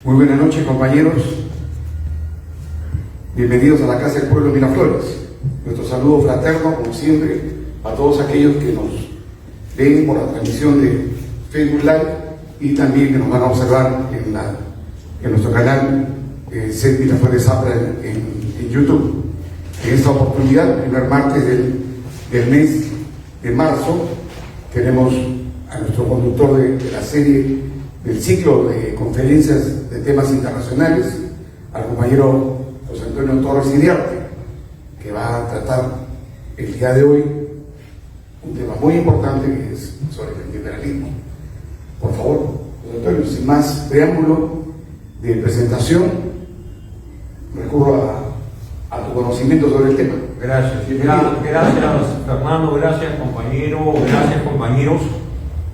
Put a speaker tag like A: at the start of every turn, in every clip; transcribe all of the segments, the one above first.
A: Muy buenas noches, compañeros. Bienvenidos a la Casa del Pueblo de Miraflores. Nuestro saludo fraterno, como siempre, a todos aquellos que nos ven por la transmisión de Facebook Live y también que nos van a observar en nuestro canal CET Miraflores Abra en YouTube. En esta oportunidad, el primer martes del mes de marzo, tenemos a nuestro conductor de la serie del ciclo de conferencias de temas internacionales, al compañero José Antonio Torres Iriarte, que va a tratar el día de hoy un tema muy importante que es sobre el liberalismo. Por favor, José Antonio, sin más preámbulo de presentación, recurro a tu conocimiento sobre el tema.
B: Gracias, gracias Fernando, gracias compañero, gracias compañeros.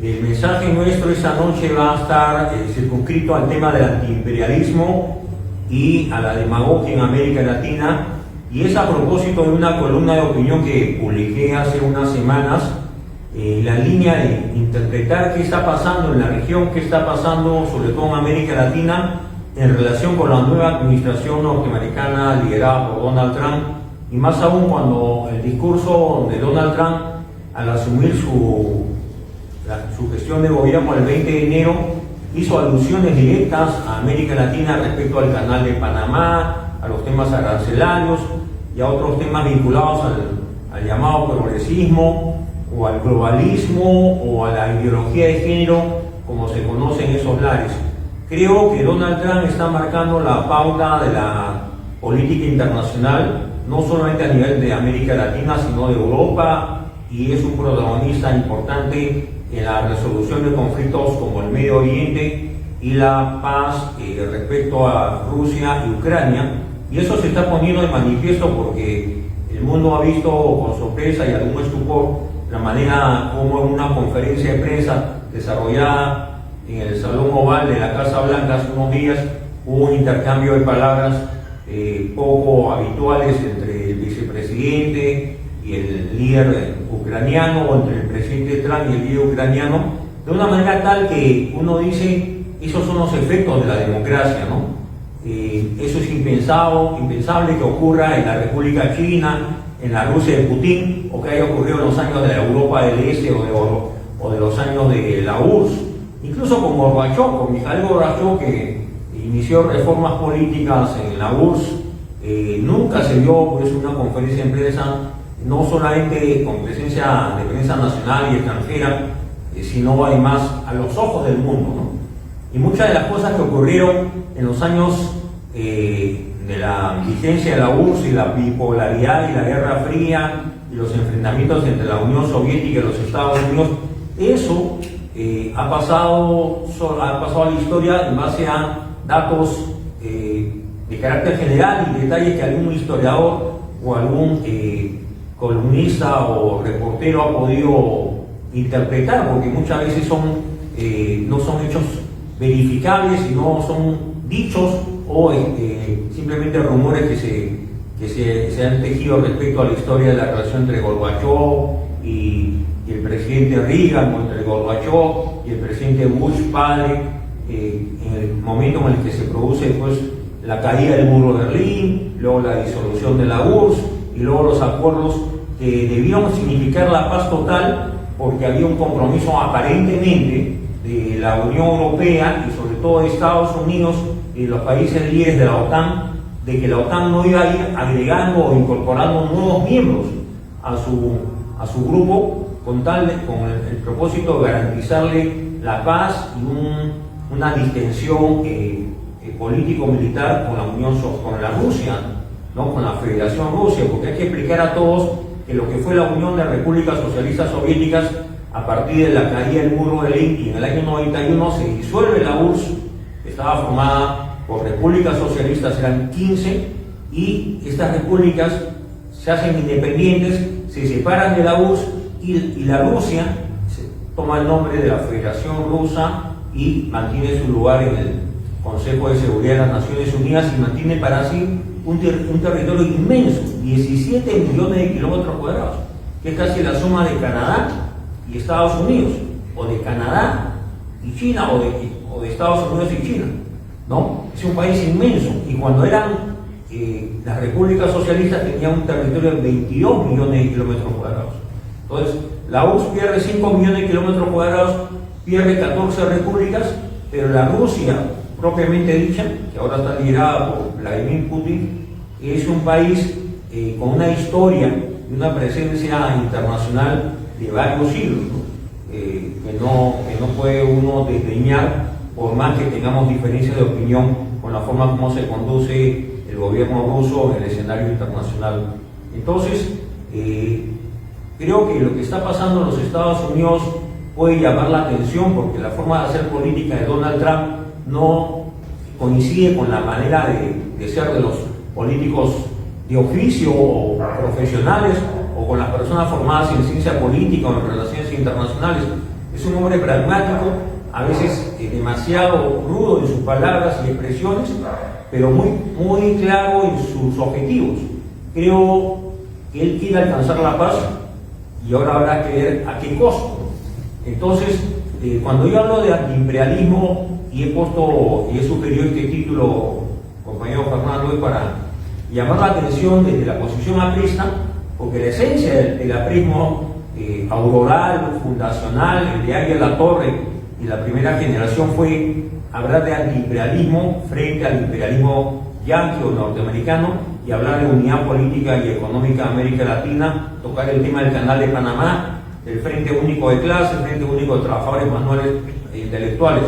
B: El mensaje nuestro esta noche va a estar circunscrito al tema del antiimperialismo y a la demagogia en América Latina, y es a propósito de una columna de opinión que publiqué hace unas semanas, la línea de interpretar qué está pasando en la región, qué está pasando sobre todo en América Latina en relación con la nueva administración norteamericana liderada por Donald Trump, y más aún cuando el discurso de Donald Trump al asumir su gestión de gobierno el 20 de enero hizo alusiones directas a América Latina respecto al canal de Panamá, a los temas arancelarios y a otros temas vinculados al llamado progresismo o al globalismo o a la ideología de género, como se conoce en esos lares. Creo que Donald Trump está marcando la pauta de la política internacional, no solamente a nivel de América Latina, sino de Europa, y es un protagonista importante en la resolución de conflictos como el Medio Oriente y la paz respecto a Rusia y Ucrania, y eso se está poniendo de manifiesto porque el mundo ha visto con sorpresa y algún estupor la manera como en una conferencia de prensa desarrollada en el Salón Oval de la Casa Blanca hace unos días hubo un intercambio de palabras poco habituales entre el vicepresidente y el líder ucraniano, o entre el presidente Trump y el líder ucraniano, de una manera tal que uno dice, esos son los efectos de la democracia, ¿no? Eso es impensable que ocurra en la República China, en la Rusia de Putin, o que haya ocurrido en los años de la Europa del Este o de los años de la URSS, incluso con Gorbachev, con Mikhail Gorbachev, que inició reformas políticas en la URSS. Nunca se dio pues una conferencia de prensa, no solamente con presencia de prensa nacional y extranjera, sino además a los ojos del mundo, ¿no? Y muchas de las cosas que ocurrieron en los años de la vigencia de la URSS y la bipolaridad y la Guerra Fría y los enfrentamientos entre la Unión Soviética y los Estados Unidos, eso ha pasado a la historia en base a datos de carácter general y detalles que algún historiador o algún columnista o reportero ha podido interpretar, porque muchas veces no son hechos verificables, sino son dichos o simplemente rumores que se han tejido respecto a la historia de la relación entre Gorbachev y el presidente Reagan, o entre Gorbachev y el presidente Bush padre, en el momento en el que se produce pues la caída del muro de Berlín, luego la disolución de la URSS y luego los acuerdos que debieron significar la paz total, porque había un compromiso aparentemente de la Unión Europea y sobre todo de Estados Unidos y los países líderes de la OTAN, de que la OTAN no iba a ir agregando o incorporando nuevos miembros a su grupo con el propósito de garantizarle la paz y una distensión político-militar con la Rusia, ¿no? Con la Federación Rusia, porque hay que explicar a todos que lo que fue la Unión de Repúblicas Socialistas Soviéticas a partir de la caída del muro de Berlín, y en el año 91 se disuelve la URSS, que estaba formada por repúblicas socialistas, eran 15, y estas repúblicas se hacen independientes, se separan de la URSS, y la Rusia toma el nombre de la Federación Rusa y mantiene su lugar en el Consejo de Seguridad de las Naciones Unidas, y mantiene para sí un territorio inmenso, 17 millones de kilómetros cuadrados, que es casi la suma de Canadá y Estados Unidos, o de Canadá y China, o de Estados Unidos y China. ¿no? Es un país inmenso, y cuando eran las repúblicas socialistas tenían un territorio de 22 millones de kilómetros cuadrados. Entonces, la URSS pierde 5 millones de kilómetros cuadrados, pierde 14 repúblicas, pero la Rusia, propiamente dicha, que ahora está liderada por Vladimir Putin, es un país con una historia y una presencia internacional de varios siglos, ¿no? Que no puede uno desdeñar, por más que tengamos diferencias de opinión con la forma como se conduce el gobierno ruso en el escenario internacional. Entonces, creo que lo que está pasando en los Estados Unidos puede llamar la atención, porque la forma de hacer política de Donald Trump no coincide con la manera de ser de los políticos de oficio o profesionales, o con las personas formadas en ciencia política o en relaciones internacionales. Es un hombre pragmático, a veces demasiado rudo en sus palabras y expresiones, pero muy claro en sus objetivos. Creo que él quiere alcanzar la paz, y ahora habrá que ver a qué costo. Entonces, cuando yo hablo de antiimperialismo, y he sugerido este título, compañero Fernando, es para llamar la atención desde la posición aprista, porque la esencia del aprismo auroral, fundacional, el de Águila La Torre y la primera generación, fue hablar de antiimperialismo frente al imperialismo yanqui o norteamericano, y hablar de unidad política y económica de América Latina, tocar el tema del Canal de Panamá, del Frente Único de Clase, el Frente Único de Trabajadores Manuales e Intelectuales.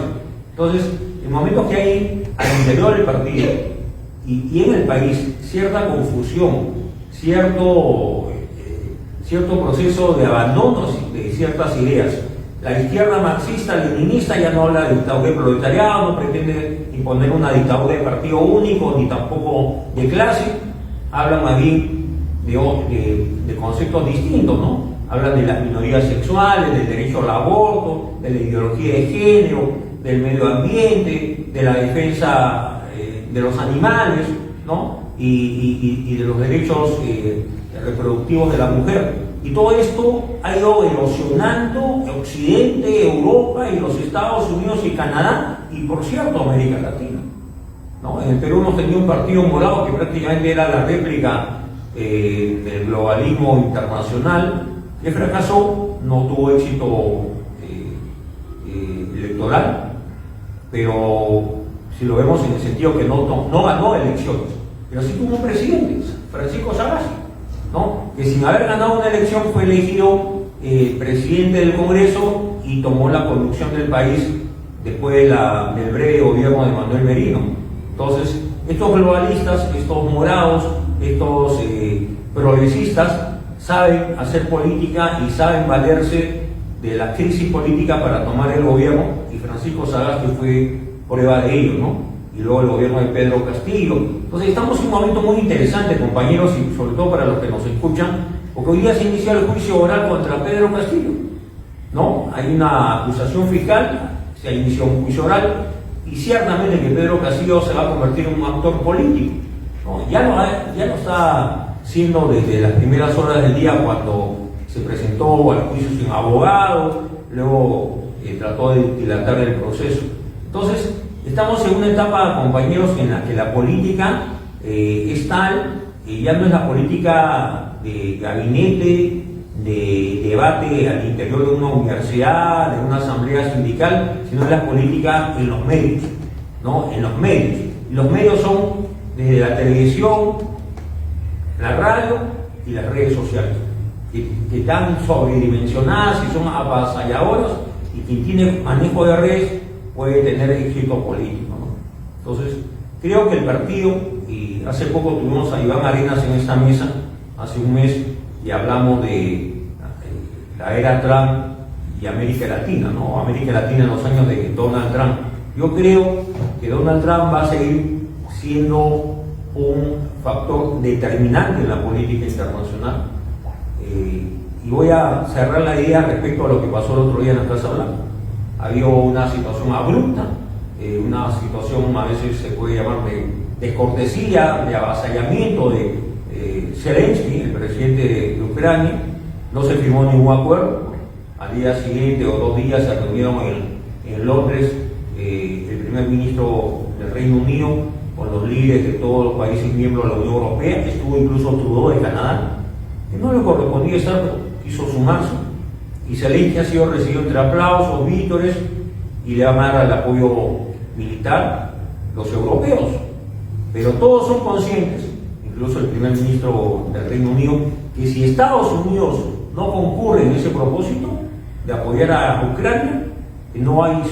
B: Entonces, en momentos que hay al interior del partido y en el país cierta confusión, cierto proceso de abandono de ciertas ideas, la izquierda marxista-leninista ya no habla de dictadura de proletariado, no pretende imponer una dictadura de partido único, ni tampoco de clase, hablan más bien de conceptos distintos, ¿no? Hablan de las minorías sexuales, del derecho al aborto, de la ideología de género, del medio ambiente, de la defensa de los animales, ¿no? Y de los derechos reproductivos de la mujer. Y todo esto ha ido erosionando Occidente, Europa y los Estados Unidos y Canadá, y por cierto América Latina, ¿no? En el Perú hemos tenido un partido morado que prácticamente era la réplica del globalismo internacional, que fracasó, no tuvo éxito electoral, pero si lo vemos en el sentido que no ganó elecciones, pero sí tuvo un presidente, Francisco Sagasti, ¿no? Que sin haber ganado una elección fue elegido presidente del Congreso y tomó la conducción del país después del breve gobierno de Manuel Merino. Entonces, estos globalistas, estos morados, estos progresistas saben hacer política y saben valerse de la crisis política para tomar el gobierno, y Francisco Sagasti fue prueba de ello, ¿no? Y luego el gobierno de Pedro Castillo. Entonces estamos en un momento muy interesante, compañeros, y sobre todo para los que nos escuchan, porque hoy día se inicia el juicio oral contra Pedro Castillo, ¿no? Hay una acusación fiscal, se inició un juicio oral, y ciertamente que Pedro Castillo se va a convertir en un actor político, ¿no? Ya no está siendo desde las primeras horas del día, cuando se presentó al juicio sin abogado, luego trató de dilatar el proceso. Entonces, estamos en una etapa, compañeros, en la que la política es tal, ya no es la política de gabinete, de debate al interior de una universidad, de una asamblea sindical, sino es la política en los medios, ¿no? En los medios. Y los medios son desde la televisión, la radio y las redes sociales, que están sobredimensionadas y son avasalladoras, y quien tiene manejo de redes puede tener éxito político, ¿no? Entonces, creo que el partido, y hace poco tuvimos a Iván Arenas en esta mesa, hace un mes, y hablamos de la era Trump y América Latina, ¿no? América Latina en los años de Donald Trump. Yo creo que Donald Trump va a seguir siendo un factor determinante en la política internacional. Y voy a cerrar la idea respecto a lo que pasó el otro día en la Casa Blanca. Había una situación abrupta, una situación a veces se puede llamar de descortesía, de avasallamiento de Zelensky, el presidente de Ucrania. No se firmó ningún acuerdo. Al día siguiente o 2 días se reunieron en Londres el primer ministro del Reino Unido, con los líderes de todos los países miembros de la Unión Europea, estuvo incluso Trudeau de Canadá, que no le correspondía estar, pero quiso sumarse, y Zelensky ha sido recibido entre aplausos, vítores, y le van a dar el apoyo militar los europeos. Pero todos son conscientes, incluso el primer ministro del Reino Unido, que si Estados Unidos no concurre en ese propósito de apoyar a Ucrania, no hay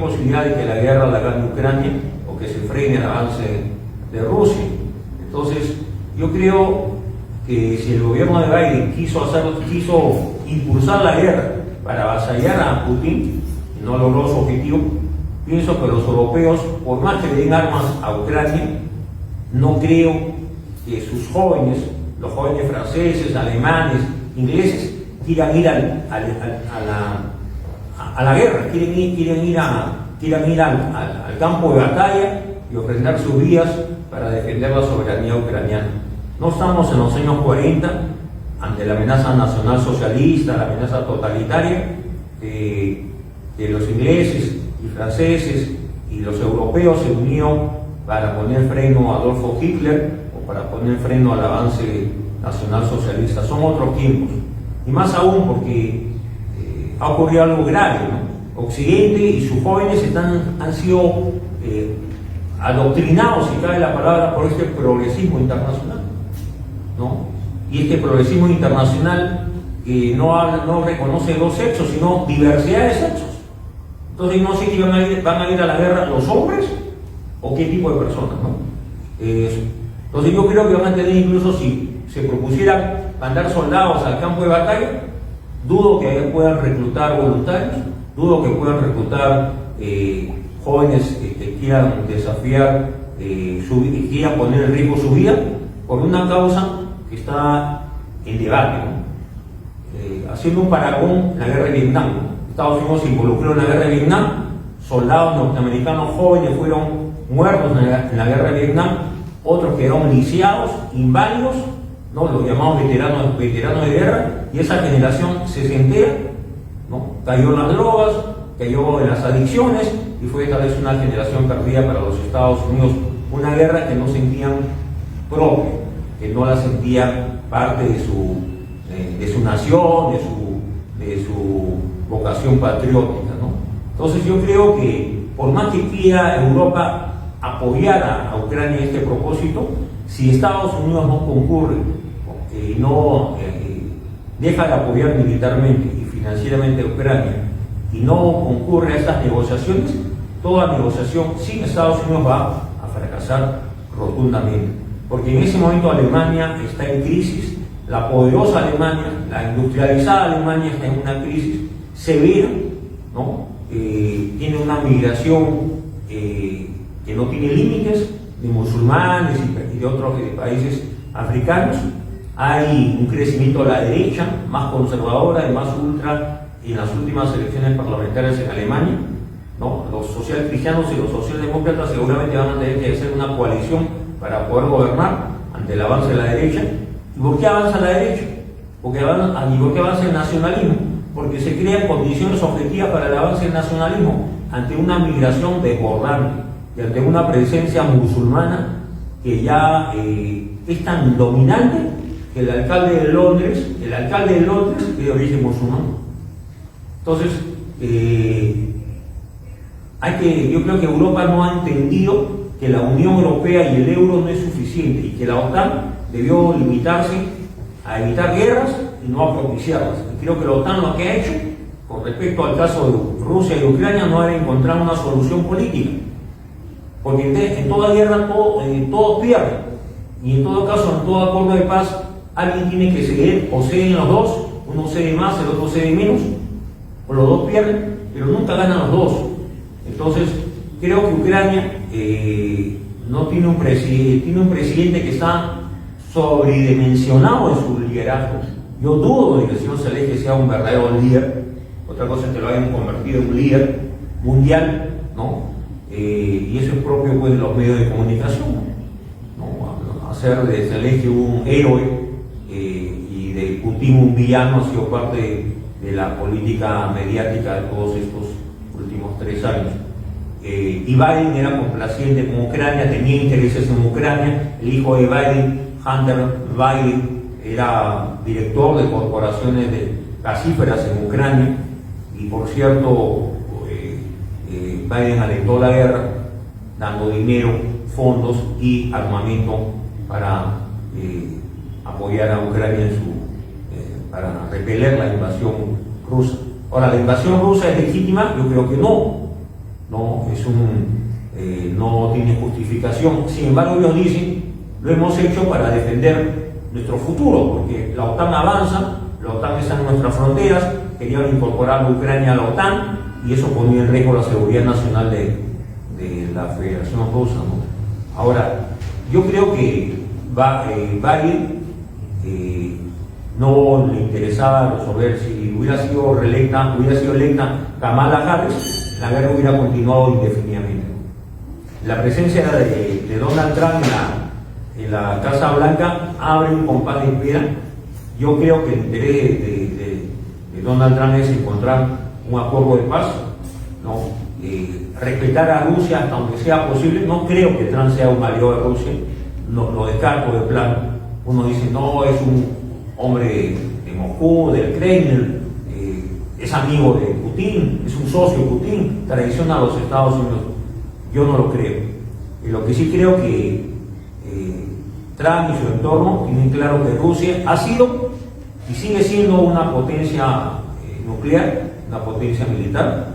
B: posibilidad de que la guerra la gane Ucrania o que se frene el avance de Rusia. Entonces, yo creo que si el gobierno de Biden quiso impulsar la guerra para avasallar a Putin y no logró su objetivo, pienso que los europeos, por más que le den armas a Ucrania, no creo que sus jóvenes, los jóvenes franceses, alemanes, ingleses, quieran ir a la guerra, quieren ir al campo de batalla y ofrendar sus vidas para defender la soberanía ucraniana. No estamos en los años 40 ante la amenaza nacional socialista, la amenaza totalitaria que los ingleses y franceses y los europeos se unieron para poner freno a Adolfo Hitler o para poner freno al avance nacional socialista. Son otros tiempos, y más aún porque ha ocurrido algo grave, ¿no? Occidente y sus jóvenes han sido adoctrinados, si cabe la palabra, por este progresismo internacional, ¿no? Y este progresismo internacional no reconoce dos sexos, sino diversidad de sexos. Entonces no sé si van a ir a la guerra los hombres o qué tipo de personas, ¿no? Entonces yo creo que van a tener, incluso si se propusieran mandar soldados al campo de batalla, dudo que puedan reclutar voluntarios, dudo que puedan reclutar jóvenes que quieran desafiar, quieran poner en riesgo su vida por una causa que está en debate, ¿no? Haciendo un paragón, la guerra de Vietnam. Estados Unidos se involucró en la guerra de Vietnam, soldados norteamericanos jóvenes fueron muertos en la guerra de Vietnam, otros quedaron lisiados, inválidos, ¿no? Los llamados veteranos de guerra, y esa generación se entera, ¿no? Cayó en las drogas, cayó en las adicciones, y fue tal vez una generación perdida para los Estados Unidos, una guerra que no sentían propia, que no la sentían parte de su nación, de su vocación patriótica, ¿no? Entonces yo creo que por más que quiera Europa apoyar a Ucrania en este propósito, si Estados Unidos no concurre y no deja de apoyar militarmente y financieramente a Ucrania y no concurre a estas negociaciones, toda negociación sin Estados Unidos va a fracasar rotundamente, porque en ese momento Alemania está en crisis, la poderosa Alemania, la industrializada Alemania está en una crisis severa, ¿no? Tiene una migración que no tiene límites, de musulmanes y de otros países africanos. Hay un crecimiento a la derecha, más conservadora y más ultra en las últimas elecciones parlamentarias en Alemania, ¿no? Los socialcristianos y los socialdemócratas seguramente van a tener que hacer una coalición para poder gobernar ante el avance de la derecha. ¿Y por qué avanza la derecha? ¿Por qué avanza el nacionalismo? Porque se crean condiciones objetivas para el avance del nacionalismo ante una migración desbordante y ante una presencia musulmana que ya es tan dominante que el alcalde de Londres es de origen musulmán. Entonces, yo creo que Europa no ha entendido que la Unión Europea y el euro no es suficiente y que la OTAN debió limitarse a evitar guerras y no a propiciarlas. Y creo que la OTAN lo que ha hecho con respecto al caso de Rusia y Ucrania no era encontrar una solución política, porque en toda guerra todos pierden, y en todo caso, en todo acuerdo de paz, alguien tiene que ceder, o ceden los dos, uno cede más, el otro cede menos, o los dos pierden, pero nunca ganan los dos. Entonces, creo que Ucrania no tiene un presidente que está sobredimensionado en su liderazgo. Yo dudo de que el señor Zelensky sea un verdadero líder. Otra cosa es que lo hayan convertido en un líder mundial, ¿no? Y eso es propio, pues, de los medios de comunicación, ¿no? Hacer de Zelensky un héroe y de Putin un villano ha sido parte de la política mediática de todos estos últimos 3 años. y Biden era complaciente con Ucrania, tenía intereses en Ucrania. El hijo de Biden, Hunter Biden, era director de corporaciones gasíferas en Ucrania, y por cierto, Biden alentó la guerra dando dinero, fondos y armamento para apoyar a Ucrania para repeler la invasión rusa. Ahora, ¿la invasión rusa es legítima? Yo creo que no. No tiene justificación. Sin embargo, ellos dicen, lo hemos hecho para defender nuestro futuro, porque la OTAN avanza, la OTAN está en nuestras fronteras, querían incorporar a Ucrania a la OTAN, y eso ponía en riesgo la seguridad nacional de la Federación Rusa, ¿no? Ahora, yo creo que Biden no le interesaba resolver. Si hubiera sido electa Kamala Harris, la guerra hubiera continuado indefinidamente. La presencia de Donald Trump en la Casa Blanca abre un compás de espera. Yo creo que el interés de Donald Trump es encontrar un acuerdo de paz, ¿no? Respetar a Rusia hasta donde sea posible. No creo que Trump sea un aliado de Rusia, lo descarto de plano. Uno dice, no, es un hombre de Moscú, del Kremlin, es amigo de Putin, es un socio de Putin, traiciona a los Estados Unidos. Yo no lo creo. Y lo que sí creo que Trump y su entorno tienen claro que Rusia ha sido y sigue siendo una potencia nuclear, una potencia militar.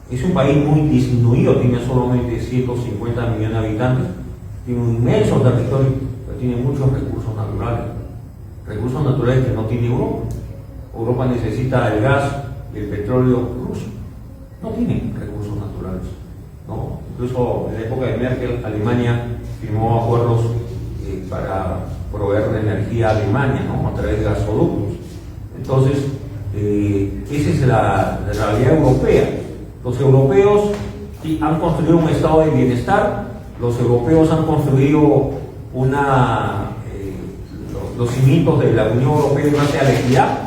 B: Es un país muy disminuido, tiene solamente 150 millones de habitantes, tiene un inmenso territorio, pero tiene muchos recursos naturales que no tiene Europa. Europa necesita el gas y el petróleo ruso, no tiene recursos naturales, ¿no? Incluso en la época de Merkel, Alemania firmó acuerdos para proveer de energía a Alemania, ¿no? A través de gasoductos. Entonces, esa es la realidad europea. Los europeos han construido un estado de bienestar, los europeos han construido los cimientos de la Unión Europea en base a la equidad,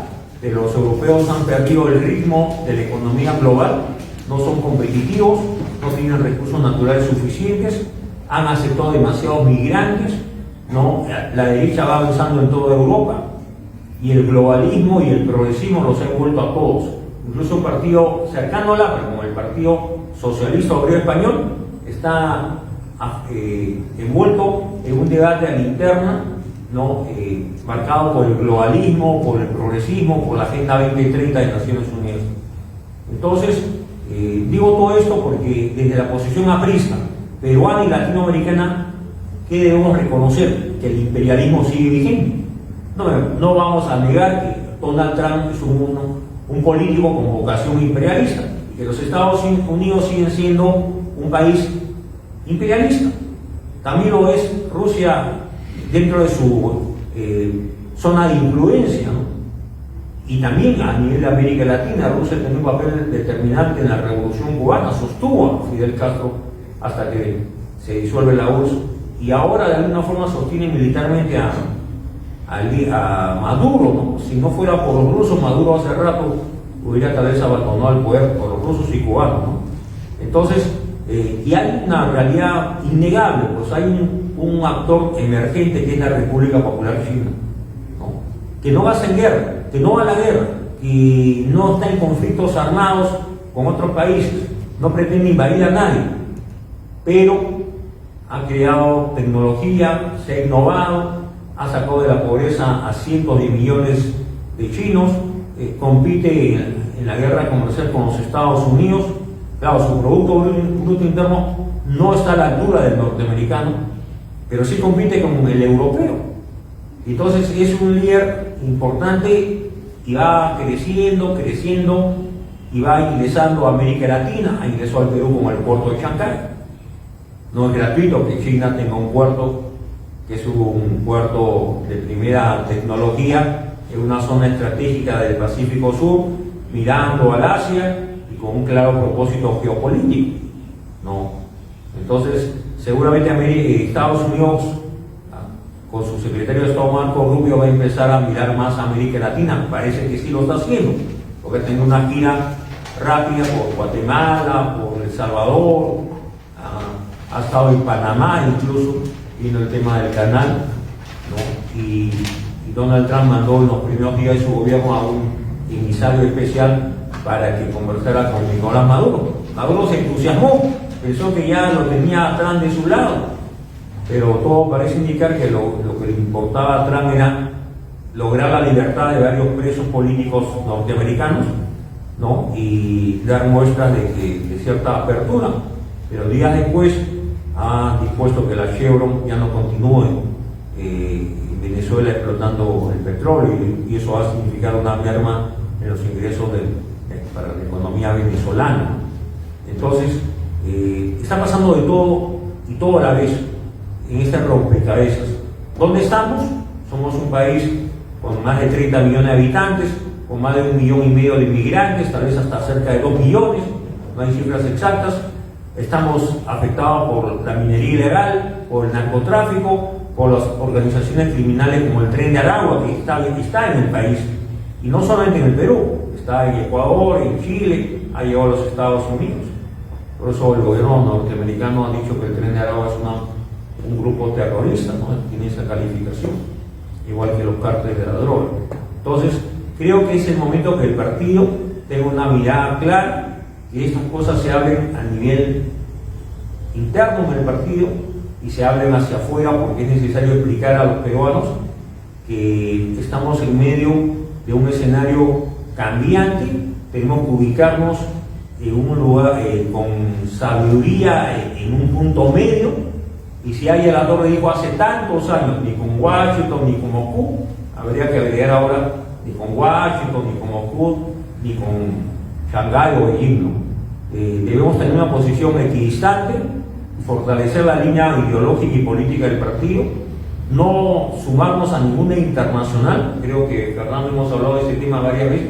B: pero los europeos han perdido el ritmo de la economía global, no son competitivos, no tienen recursos naturales suficientes, han aceptado demasiados migrantes, ¿no? La derecha va avanzando en toda Europa, y el globalismo y el progresismo los ha envuelto a todos. Incluso un partido cercano al APRA, como el Partido Socialista Obrero Español, está envuelto en un debate a la interna, ¿no? Marcado por el globalismo, por el progresismo, por la Agenda 2030 de Naciones Unidas. Entonces, digo todo esto porque desde la posición aprista, peruana y latinoamericana, ¿qué debemos reconocer? Que el imperialismo sigue vigente. No vamos a negar que Donald Trump es un político con vocación imperialista, y que los Estados Unidos siguen siendo un país imperialista. También lo es Rusia dentro de su zona de influencia, ¿no? Y también a nivel de América Latina, Rusia tiene un papel determinante en la Revolución Cubana, sostuvo a Fidel Castro hasta que se disuelve la URSS, y ahora de alguna forma sostiene militarmente a Maduro, ¿no? Si no fuera por los rusos, Maduro hace rato hubiera tal vez abandonado el poder, por los rusos y cubanos, ¿no? Entonces, y hay una realidad innegable, pues hay un actor emergente que es la República Popular China, ¿no? Que no va a hacer guerra, que no va a la guerra, que no está en conflictos armados con otros países, no pretende invadir a nadie, pero ha creado tecnología, se ha innovado, ha sacado de la pobreza a cientos de millones de chinos, compite en la guerra comercial con los Estados Unidos. Claro, su Producto Bruto Interno no está a la altura del norteamericano, pero sí compite con el europeo. Entonces es un líder importante y va creciendo, y va ingresando a América Latina. Ingresó al Perú con el puerto de Chancay. No es gratuito que China tenga un puerto que es un puerto de primera tecnología en una zona estratégica del Pacífico Sur, mirando al Asia y con un claro propósito geopolítico, ¿no? Entonces, seguramente Estados Unidos, con su secretario de Estado Marco Rubio, va a empezar a mirar más a América Latina. Parece que sí lo está haciendo, porque tiene una gira rápida por Guatemala, por El Salvador, ha estado en Panamá incluso, viendo el tema del canal, ¿no? Y Donald Trump mandó en los primeros días de su gobierno a un emisario especial para que conversara con Nicolás Maduro. Maduro se entusiasmó, pensó que ya lo tenía a Trump de su lado, pero todo parece indicar que lo que le importaba a Trump era lograr la libertad de varios presos políticos norteamericanos, ¿no? Y dar muestras de cierta apertura, pero días después ha dispuesto que la Chevron ya no continúe en Venezuela explotando el petróleo, y eso va a significar una merma en los ingresos para la economía venezolana. Entonces, está pasando de todo y todo a la vez en este rompecabezas. ¿Dónde estamos? Somos un país con más de 30 millones de habitantes, con más de 1,5 millones de inmigrantes, tal vez hasta cerca de 2 millones, no hay cifras exactas. Estamos afectados por la minería ilegal, por el narcotráfico, por las organizaciones criminales como el Tren de Aragua, que está en el país, y no solamente en el Perú, está en Ecuador, en Chile, ha llegado a los Estados Unidos. Por eso el gobierno norteamericano ha dicho que el Tren de Aragua es un grupo terrorista, ¿no? Tiene esa calificación, igual que los cárteles de la droga. Entonces, creo que es el momento que el partido tenga una mirada clara, que estas cosas se hablen a nivel interno del partido y se hablen hacia afuera, porque es necesario explicar a los peruanos que estamos en medio de un escenario cambiante, tenemos que ubicarnos en un lugar con sabiduría, en un punto medio, y si hay la Torre dijo hace tantos años, ni con Washington ni con Moscú, habría que agregar ahora ni con Washington, ni con Moscú, ni con Shanghái o Beijing, ¿no? Debemos tener una posición equidistante, fortalecer la línea ideológica y política del partido, no sumarnos a ninguna internacional. Creo que Fernando hemos hablado de este tema varias veces.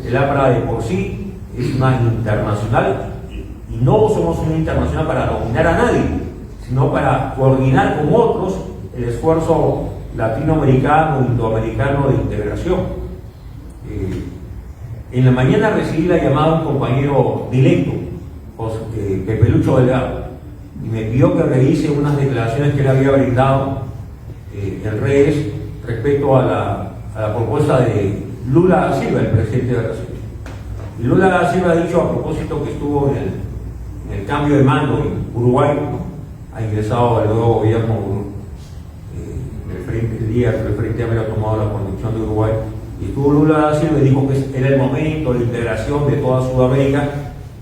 B: El APRA de por sí es una internacional, y no somos una internacional para dominar a nadie, sino para coordinar con otros el esfuerzo latinoamericano, indoamericano de integración. En la mañana recibí la llamada de un compañero directo, Pepe Lucho Delgado, y me pidió que revise unas declaraciones que él había brindado en redes respecto a la propuesta de Lula da Silva, el presidente de Brasil. Y Lula da Silva ha dicho, a propósito que estuvo en el cambio de mando en Uruguay, ¿no? Ha ingresado al nuevo gobierno el día que el Frente Amplio ha tomado la conducción de Uruguay, y estuvo Lula da Silva y dijo que era el momento de integración de toda Sudamérica,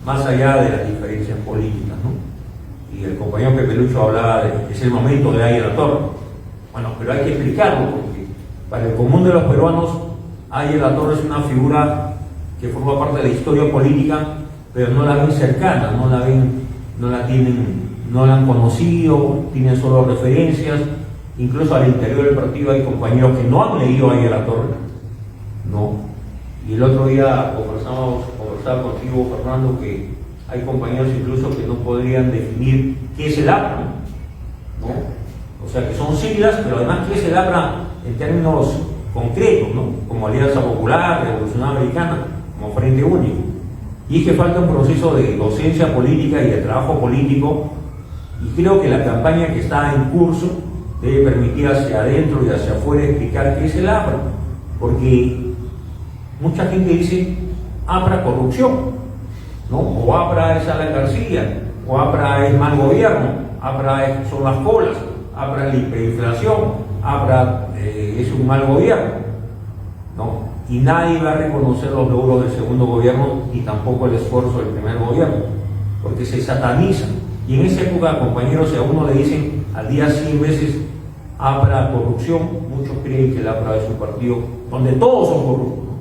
B: más allá de las diferencias políticas, ¿no? Y el compañero Pepe Lucho hablaba de que es el momento de Aya La Torre. Bueno, pero hay que explicarlo, porque para el común de los peruanos, Aya La Torre es una figura que forma parte de la historia política, pero no la ven cercana, no la han conocido, tienen solo referencias. Incluso al interior del partido hay compañeros que no han leído Aya La Torre, ¿no? Y el otro día conversaba contigo, Fernando, que hay compañeros incluso que no podrían definir qué es el APRA, ¿no? O sea, que son siglas, pero además qué es el APRA en términos concretos, ¿no? Como Alianza Popular, Revolucionaria Americana, como Frente Único. Y es que falta un proceso de docencia política y de trabajo político, y creo que la campaña que está en curso debe permitir hacia adentro y hacia afuera explicar qué es el APRA, porque mucha gente dice APRA corrupción, ¿no? O APRA es Alan García, o APRA es mal gobierno, APRA son las colas, APRA es la hiperinflación, APRA es un mal gobierno, ¿no? Y nadie va a reconocer los logros del segundo gobierno, ni tampoco el esfuerzo del primer gobierno, porque se satanizan. Y en esa época, compañeros, si a uno le dicen al día 100 veces APRA corrupción, muchos creen que el APRA es un partido donde todos son corruptos, ¿no?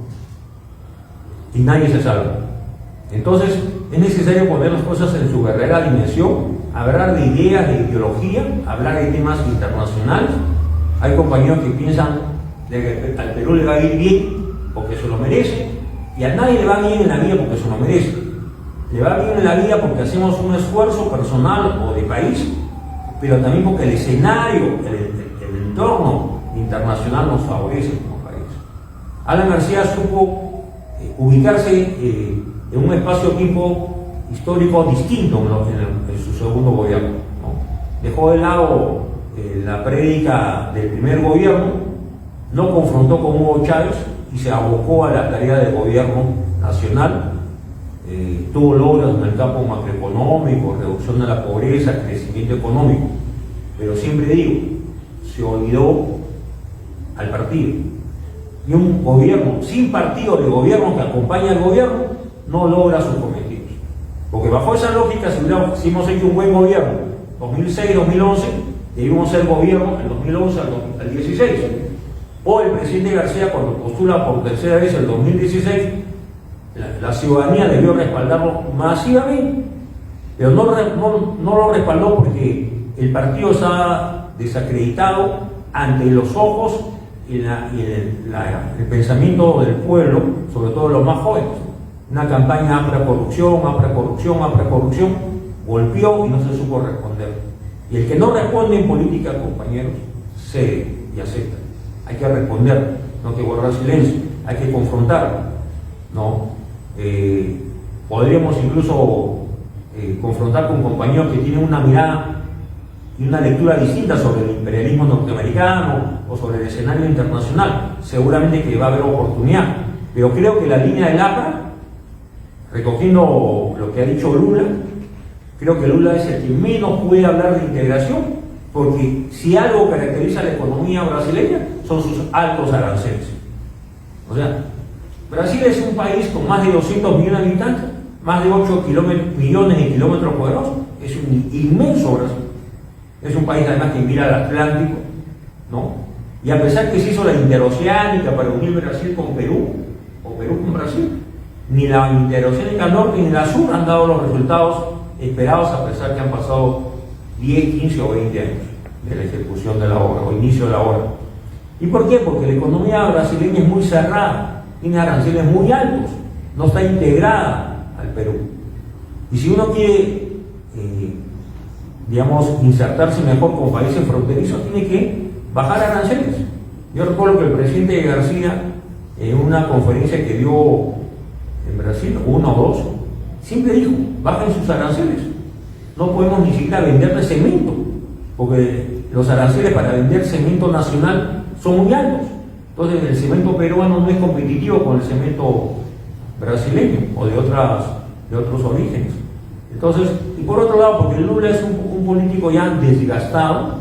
B: Y nadie se salva. Entonces es necesario poner las cosas en su verdadera dimensión, hablar de ideas, de ideología, hablar de temas internacionales. Hay compañeros que piensan que al Perú le va a ir bien porque se lo merece, y a nadie le va bien en la vida porque se lo merece. Le va bien en la vida porque hacemos un esfuerzo personal o de país, pero también porque el escenario, el entorno internacional nos favorece como país. Alan García supo ubicarse en un espacio-tiempo histórico distinto en su segundo gobierno, ¿no? Dejó de lado la prédica del primer gobierno, no confrontó con Hugo Chávez y se abocó a la tarea del gobierno nacional. Tuvo logros en el campo macroeconómico, reducción de la pobreza, crecimiento económico, pero siempre digo, se olvidó al partido. Y un gobierno sin partido de gobierno que acompaña al gobierno no logra sus cometidos. Porque bajo esa lógica, si hemos hecho un buen gobierno 2006-2011, debimos ser gobierno en 2011 al 16. O el presidente García, cuando postula por tercera vez el 2016, la ciudadanía debió respaldarlo masivamente, pero no lo respaldó porque el partido estaba desacreditado ante los ojos y el pensamiento del pueblo, sobre todo de los más jóvenes. Una campaña amplia corrupción, golpeó y no se supo responder. Y el que no responde en política, compañeros, cede y acepta. Hay que responder, no hay que guardar silencio, hay que confrontar, ¿no? Podríamos incluso confrontar con compañeros que tienen una mirada y una lectura distinta sobre el imperialismo norteamericano o sobre el escenario internacional. Seguramente que va a haber oportunidad, pero creo que la línea del APRA, recogiendo lo que ha dicho Lula, creo que Lula es el que menos puede hablar de integración, porque si algo caracteriza a la economía brasileña son sus altos aranceles. O sea, Brasil es un país con más de 200 millones de habitantes, más de 8 millones de kilómetros cuadrados, es un inmenso Brasil. Es un país además que mira al Atlántico, ¿no? Y a pesar que se hizo la interoceánica para unir Brasil con Perú, o Perú con Brasil, ni la interoceánica norte ni la sur han dado los resultados esperados, a pesar que han pasado 10, 15 o 20 años de la ejecución de la obra, o inicio de la obra. ¿Y por qué? Porque la economía brasileña es muy cerrada, tiene aranceles muy altos, no está integrada al Perú. Y si uno quiere, insertarse mejor como países fronterizos, tiene que bajar aranceles. Yo recuerdo que el presidente García, en una conferencia que dio en Brasil, 1 o 2, siempre dijo, bajen sus aranceles. No podemos ni siquiera venderle cemento, porque los aranceles para vender cemento nacional son muy altos. Entonces el cemento peruano no es competitivo con el cemento brasileño o de otros orígenes. Entonces, y por otro lado, porque Lula es un político ya desgastado,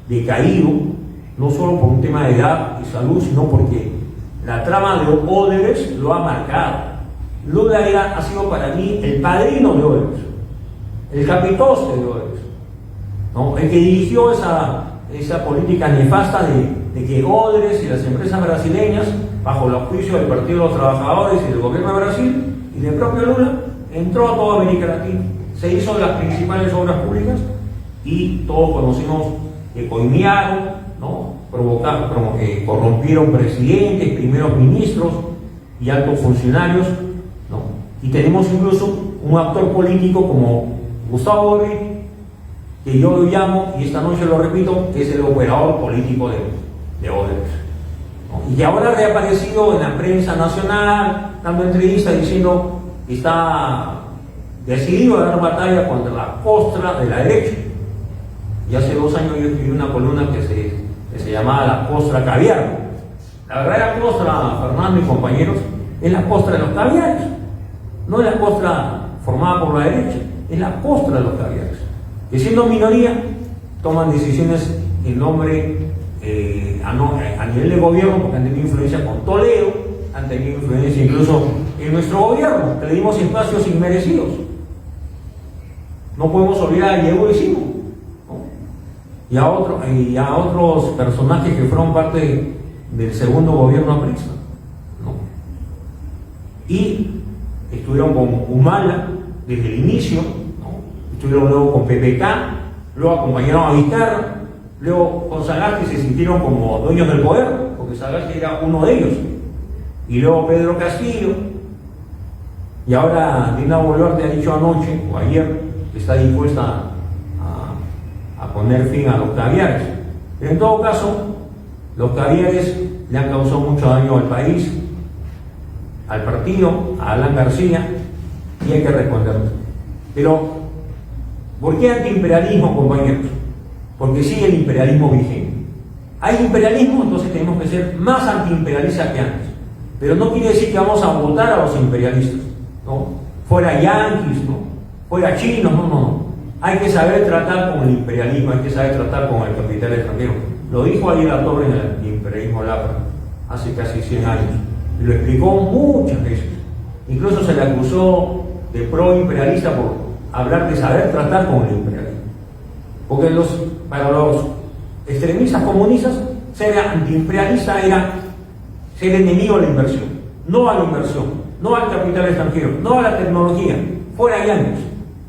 B: decaído, no solo por un tema de edad y salud, sino porque la trama de Odebrecht lo ha marcado. Lula ha sido para mí el padrino de Odebrecht, el capitoste de Odebrecht, ¿no? El que dirigió esa política nefasta de que Odebrecht y las empresas brasileñas, bajo el auspicio del Partido de los Trabajadores y del gobierno de Brasil y del propio Lula, entró a toda América Latina, se hizo las principales obras públicas y todos conocimos que coimearon, ¿no? Corrompieron presidentes, primeros ministros y altos funcionarios, ¿no? Y tenemos incluso un actor político como Gustavo Boric, que yo lo llamo, y esta noche lo repito, que es el operador político de Odebrecht, ¿no? Y que ahora ha reaparecido en la prensa nacional, dando entrevistas diciendo que está decidido a dar batalla contra la costra de la derecha. Y hace 2 años yo escribí una columna que se llamaba La Costra Caviar. La verdadera costra, Fernando y compañeros, es la costra de los caviares, no es la costra formada por la derecha, es la costra de los caviares, que siendo minoría toman decisiones en nombre a nivel de gobierno, porque han tenido influencia con Toledo, han tenido influencia incluso en nuestro gobierno, que le dimos espacios inmerecidos. No podemos olvidar a Diego y Simo, ¿no? y a otros personajes que fueron parte del segundo gobierno aprista, ¿no? Y estuvieron con Humala desde el inicio, ¿no? Estuvieron luego con PPK, luego acompañaron a Vizcarra, luego con Sagasti se sintieron como dueños del poder, porque Sagasti era uno de ellos, y luego Pedro Castillo, y ahora Dina Boluarte ha dicho anoche o ayer que está dispuesta a poner fin a los caviares. Pero en todo caso, los caviares le han causado mucho daño al país, al partido, a Alan García, y y hay que responderlas. Pero, ¿por qué antiimperialismo, compañeros? Porque sigue el imperialismo vigente. Hay imperialismo, entonces tenemos que ser más antiimperialistas que antes. Pero no quiere decir que vamos a votar a los imperialistas, ¿no? Fuera yanquis, ¿no? Fuera chinos, no. Hay que saber tratar con el imperialismo, hay que saber tratar con el capital extranjero. Lo dijo Ariel Latorre en el imperialismo Lapra hace casi 100 años. Y lo explicó muchas veces. Incluso se le acusó de pro-imperialista por hablar de saber tratar con el imperialismo. Porque para los extremistas comunistas, ser antiimperialista era ser enemigo a la inversión, no a la inversión, no al capital extranjero, no a la tecnología, fuera yanquis,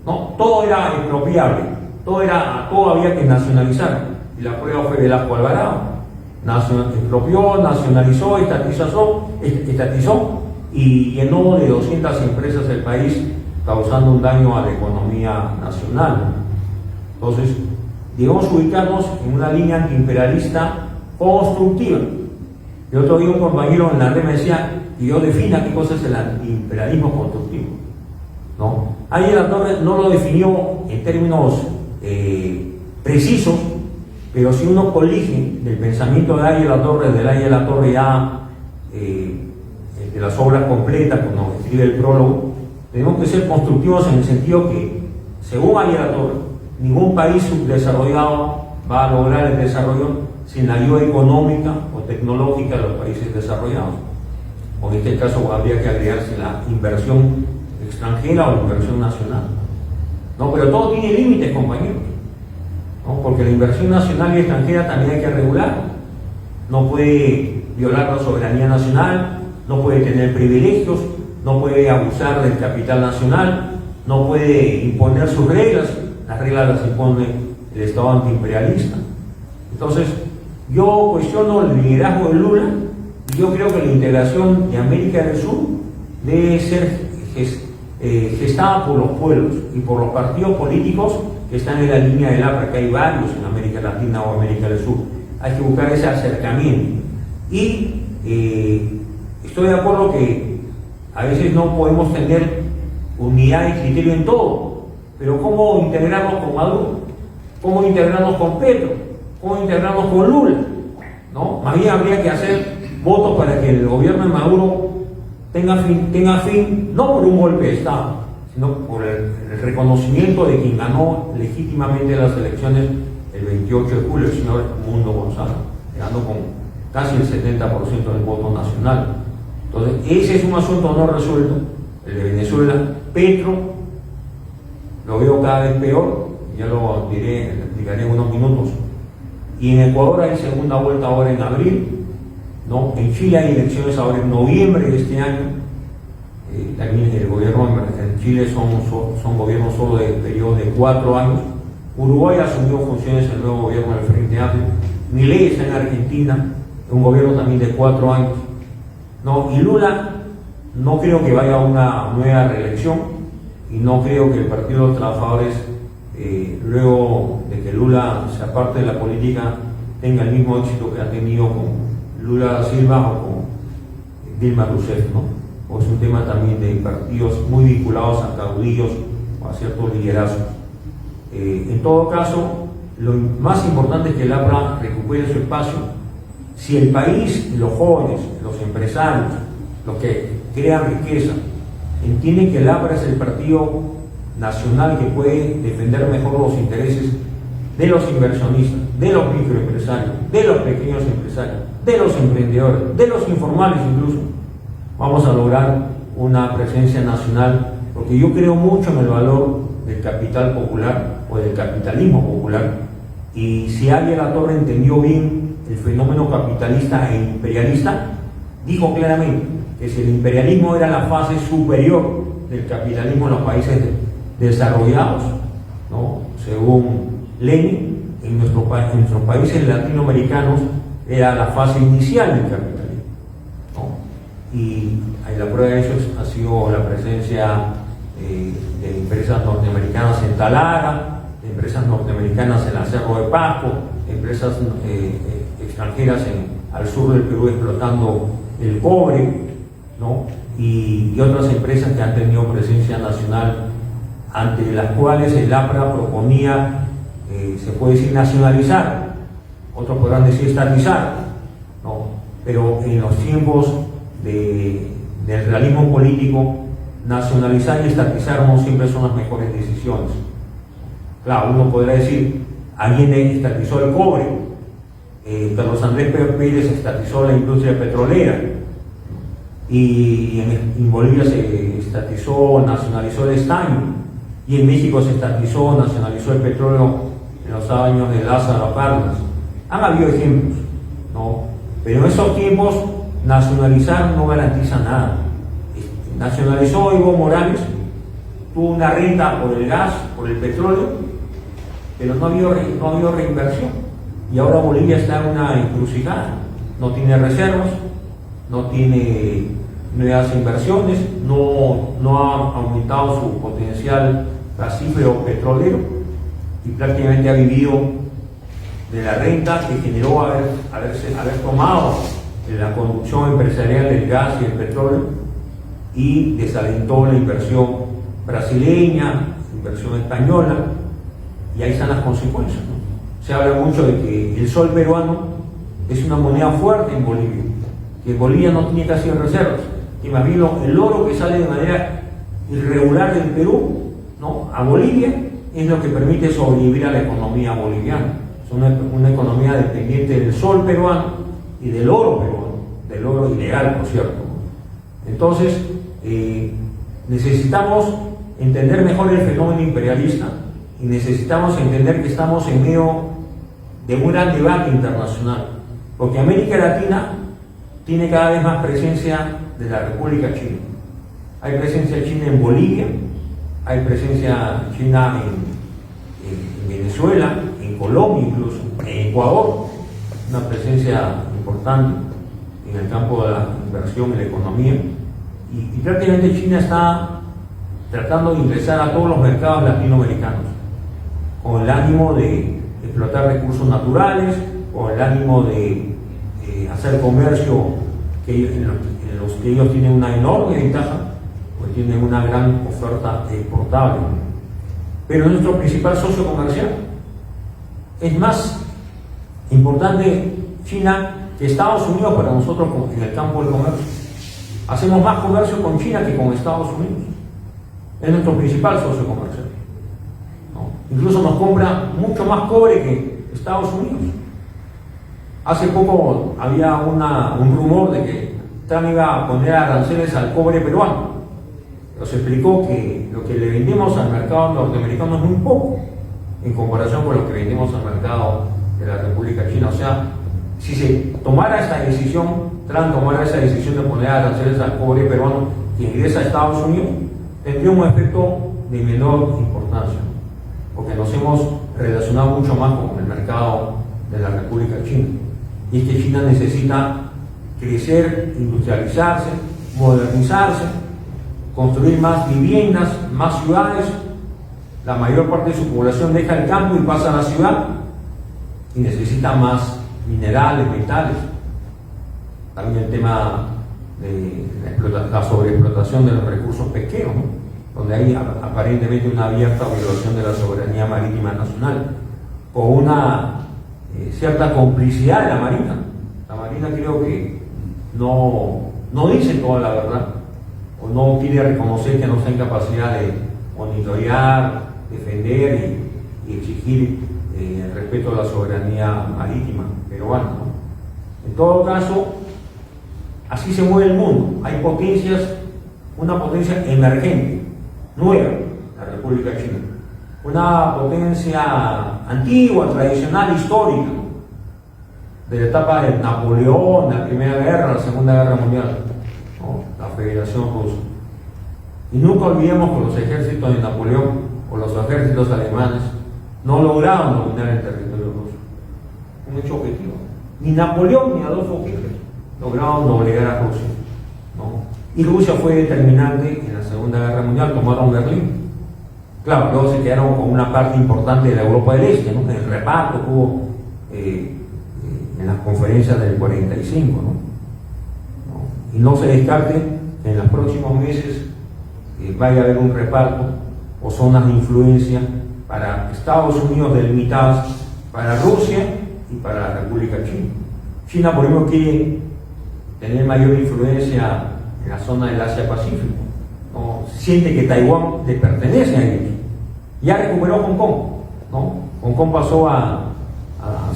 B: ¿no? Todo era expropiable, todo había que nacionalizar. Y la prueba fue Velasco Alvarado. Expropió, nacionalizó, estatizó y llenó de 200 empresas el país, causando un daño a la economía nacional. Entonces, debemos ubicarnos en una línea antiimperialista constructiva. Y otro día un compañero en la red me decía que yo defina qué cosa es el antiimperialismo constructivo, ¿no? Ariel Latorre no lo definió en términos precisos, pero si uno colige del pensamiento de Ariel Latorre ya de las obras completas, cuando escribe el prólogo, tenemos que ser constructivos en el sentido que, según Ariel Latorre, ningún país subdesarrollado va a lograr el desarrollo sin la ayuda económica o tecnológica de los países desarrollados. O en este caso habría que agregarse la inversión extranjera o la inversión nacional. No, pero todo tiene límites, compañeros, ¿no? Porque la inversión nacional y extranjera también hay que regular. No puede violar la soberanía nacional, no puede tener privilegios, no puede abusar del capital nacional, no puede imponer sus reglas. Las reglas las impone el Estado antiimperialista. Entonces, yo cuestiono el liderazgo de Lula y yo creo que la integración de América del Sur debe ser gestada por los pueblos y por los partidos políticos que están en la línea del APRA, que hay varios en América Latina o América del Sur. Hay que buscar ese acercamiento. Y estoy de acuerdo que a veces no podemos tener unidad de criterio en todo, pero ¿cómo integrarnos con Maduro? ¿Cómo integrarnos con Petro? ¿Cómo integrarnos con Lula? ¿No? Más bien habría que hacer votos para que el gobierno de Maduro tenga fin no por un golpe de Estado, sino por el reconocimiento de quien ganó legítimamente las elecciones el 28 de julio, el señor Mundo Gonzalo, ganando con casi el 70% del voto nacional. Entonces, ese es un asunto no resuelto, el de Venezuela. Petro lo veo cada vez peor, ya lo explicaré en unos minutos. Y en Ecuador hay segunda vuelta ahora en abril, ¿no? En Chile hay elecciones ahora en noviembre de este año. También el gobierno en Chile son gobiernos solo de periodo de 4 años. Uruguay asumió funciones el nuevo gobierno del Frente Amplio. Milei está en Argentina, un gobierno también de 4 años. No, y Lula no creo que vaya a una nueva reelección y no creo que el Partido de los Trabajadores, luego de que Lula se aparte de la política, tenga el mismo éxito que ha tenido con Lula da Silva o con Dilma Rousseff, ¿no? O es un tema también de partidos muy vinculados a caudillos o a ciertos liderazgos. En todo caso, lo más importante es que el APRA recupere su espacio. Si el país, los jóvenes, los empresarios, los que crean riqueza, entienden que el APRA es el partido nacional que puede defender mejor los intereses de los inversionistas, de los microempresarios, de los pequeños empresarios, de los emprendedores, de los informales incluso, vamos a lograr una presencia nacional, porque yo creo mucho en el valor del capital popular o del capitalismo popular, y si Ariel Latorre entendió bien el fenómeno capitalista e imperialista, dijo claramente que si el imperialismo era la fase superior del capitalismo en los países desarrollados, ¿no? Según Lenin, en nuestros países latinoamericanos era la fase inicial del capitalismo, ¿no? Y la prueba de eso ha sido la presencia de empresas norteamericanas en Talara, de empresas norteamericanas en el Cerro de Pasco, empresas extranjeras al sur del Perú explotando el cobre, ¿no? y otras empresas que han tenido presencia nacional, ante las cuales el APRA proponía, se puede decir, nacionalizar, otros podrán decir estatizar, ¿no? Pero en los tiempos del realismo político, nacionalizar y estatizar no siempre son las mejores decisiones. Claro, uno podrá decir, alguien estatizó el cobre, Carlos Andrés Pérez estatizó la industria petrolera, y en Bolivia se estatizó, nacionalizó el estaño, y en México se estatizó, nacionalizó el petróleo en los años de Lázaro Cárdenas. Han habido ejemplos, ¿no? Pero en esos tiempos nacionalizar no garantiza nada. Nacionalizó Evo Morales, tuvo una renta por el gas, por el petróleo, pero no ha habido reinversión. Y ahora Bolivia está en una encrucijada, no tiene reservas, no tiene nuevas inversiones, no ha aumentado su potencial gasífero petrolero y prácticamente ha vivido de la renta que generó haber tomado la conducción empresarial del gas y el petróleo, y desalentó la inversión brasileña, inversión española, y ahí están las consecuencias, ¿no? Se habla mucho de que el sol peruano es una moneda fuerte en Bolivia, que Bolivia no tiene casi reservas, que más bien el oro que sale de manera irregular del Perú, ¿no?, a Bolivia, es lo que permite sobrevivir a la economía boliviana. Es una economía dependiente del sol peruano y del oro peruano, del oro ilegal, por cierto. Entonces, necesitamos entender mejor el fenómeno imperialista, y necesitamos entender que estamos en medio de un gran debate internacional, porque América Latina tiene cada vez más presencia de la República China. Hay presencia china en Bolivia, hay presencia china en Venezuela, en Colombia incluso, en Ecuador, una presencia importante en el campo de la inversión y la economía, y prácticamente China está tratando de ingresar a todos los mercados latinoamericanos, con el ánimo de explotar recursos naturales, con el ánimo de hacer comercio en los que ellos tienen una enorme ventaja, pues tienen una gran oferta exportable. Pero es nuestro principal socio comercial. Es más importante China que Estados Unidos para nosotros en el campo del comercio. Hacemos más comercio con China que con Estados Unidos. Es nuestro principal socio comercial, ¿no? Incluso nos compra mucho más cobre que Estados Unidos. Hace poco había un rumor de que Trump iba a poner aranceles al cobre peruano. Pero se explicó que lo que le vendemos al mercado norteamericano es muy poco en comparación con lo que vendemos al mercado de la República China. O sea, si se tomara esta decisión, Trump tomara esa decisión de poner aranceles al cobre peruano que ingresa a Estados Unidos, tendría un efecto de menor importancia, porque nos hemos relacionado mucho más con el mercado de la República China. Y es que China necesita crecer, industrializarse, modernizarse, construir más viviendas, más ciudades. La mayor parte de su población deja el campo y pasa a la ciudad, y necesita más minerales, metales. También el tema de la sobreexplotación de los recursos pesqueros, ¿no?, donde hay aparentemente una abierta violación de la soberanía marítima nacional, con una cierta complicidad de la Marina. La Marina creo que no dice toda la verdad, o no quiere reconocer que no está en capacidad de monitorear, defender y exigir el respeto a la soberanía marítima peruana, ¿no? En todo caso, así se mueve el mundo. Hay potencias, una potencia emergente, nueva, la República China, una potencia antigua, tradicional, histórica, de la etapa de Napoleón, la Primera Guerra, la Segunda Guerra Mundial, ¿no?, la Federación Rusa. Y nunca olvidemos que los ejércitos de Napoleón o los ejércitos alemanes no lograron dominar el territorio ruso. Un hecho objetivo. Ni Napoleón ni Adolfo Hitler lograron doblegar a Rusia, ¿no? Y Rusia fue determinante en la Segunda Guerra Mundial, tomaron Berlín. Claro, luego se quedaron con una parte importante de la Europa del Este, ¿no?, en el reparto que hubo en las conferencias del 45, ¿no? Y no se descarte que en los próximos meses vaya a haber un reparto o zonas de influencia para Estados Unidos delimitadas para Rusia y para la República China. China, por ejemplo, quiere tener mayor influencia en la zona del Asia-Pacífico, ¿no? Siente que Taiwán le pertenece a ellos. Ya recuperó Hong Kong, ¿no? Hong Kong pasó a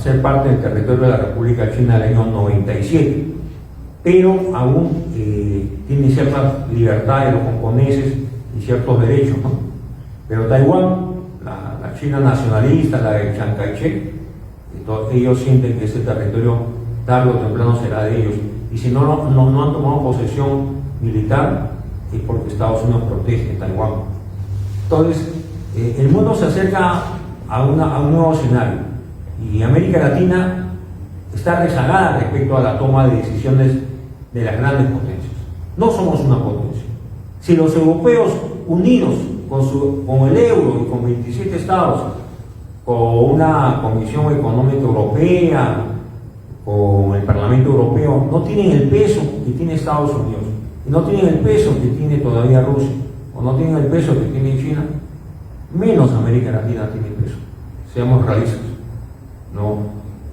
B: ser parte del territorio de la República China del año 97, pero aún tiene ciertas libertades los hongkoneses y ciertos derechos, ¿no? Pero Taiwán, la China nacionalista, la de Chiang Kai-shek, ellos sienten que ese territorio tarde o temprano será de ellos, y si no han tomado posesión militar es porque Estados Unidos protege Taiwán. Entonces el mundo se acerca a un nuevo escenario y América Latina está rezagada respecto a la toma de decisiones de las grandes potencias. No somos una potencia. Si los europeos unidos con el euro y con 27 estados, con una Comisión Económica Europea, con el Parlamento Europeo, no tienen el peso que tiene Estados Unidos, y no tienen el peso que tiene todavía Rusia, o no tienen el peso que tiene China, menos América Latina tiene peso. Seamos realistas. No.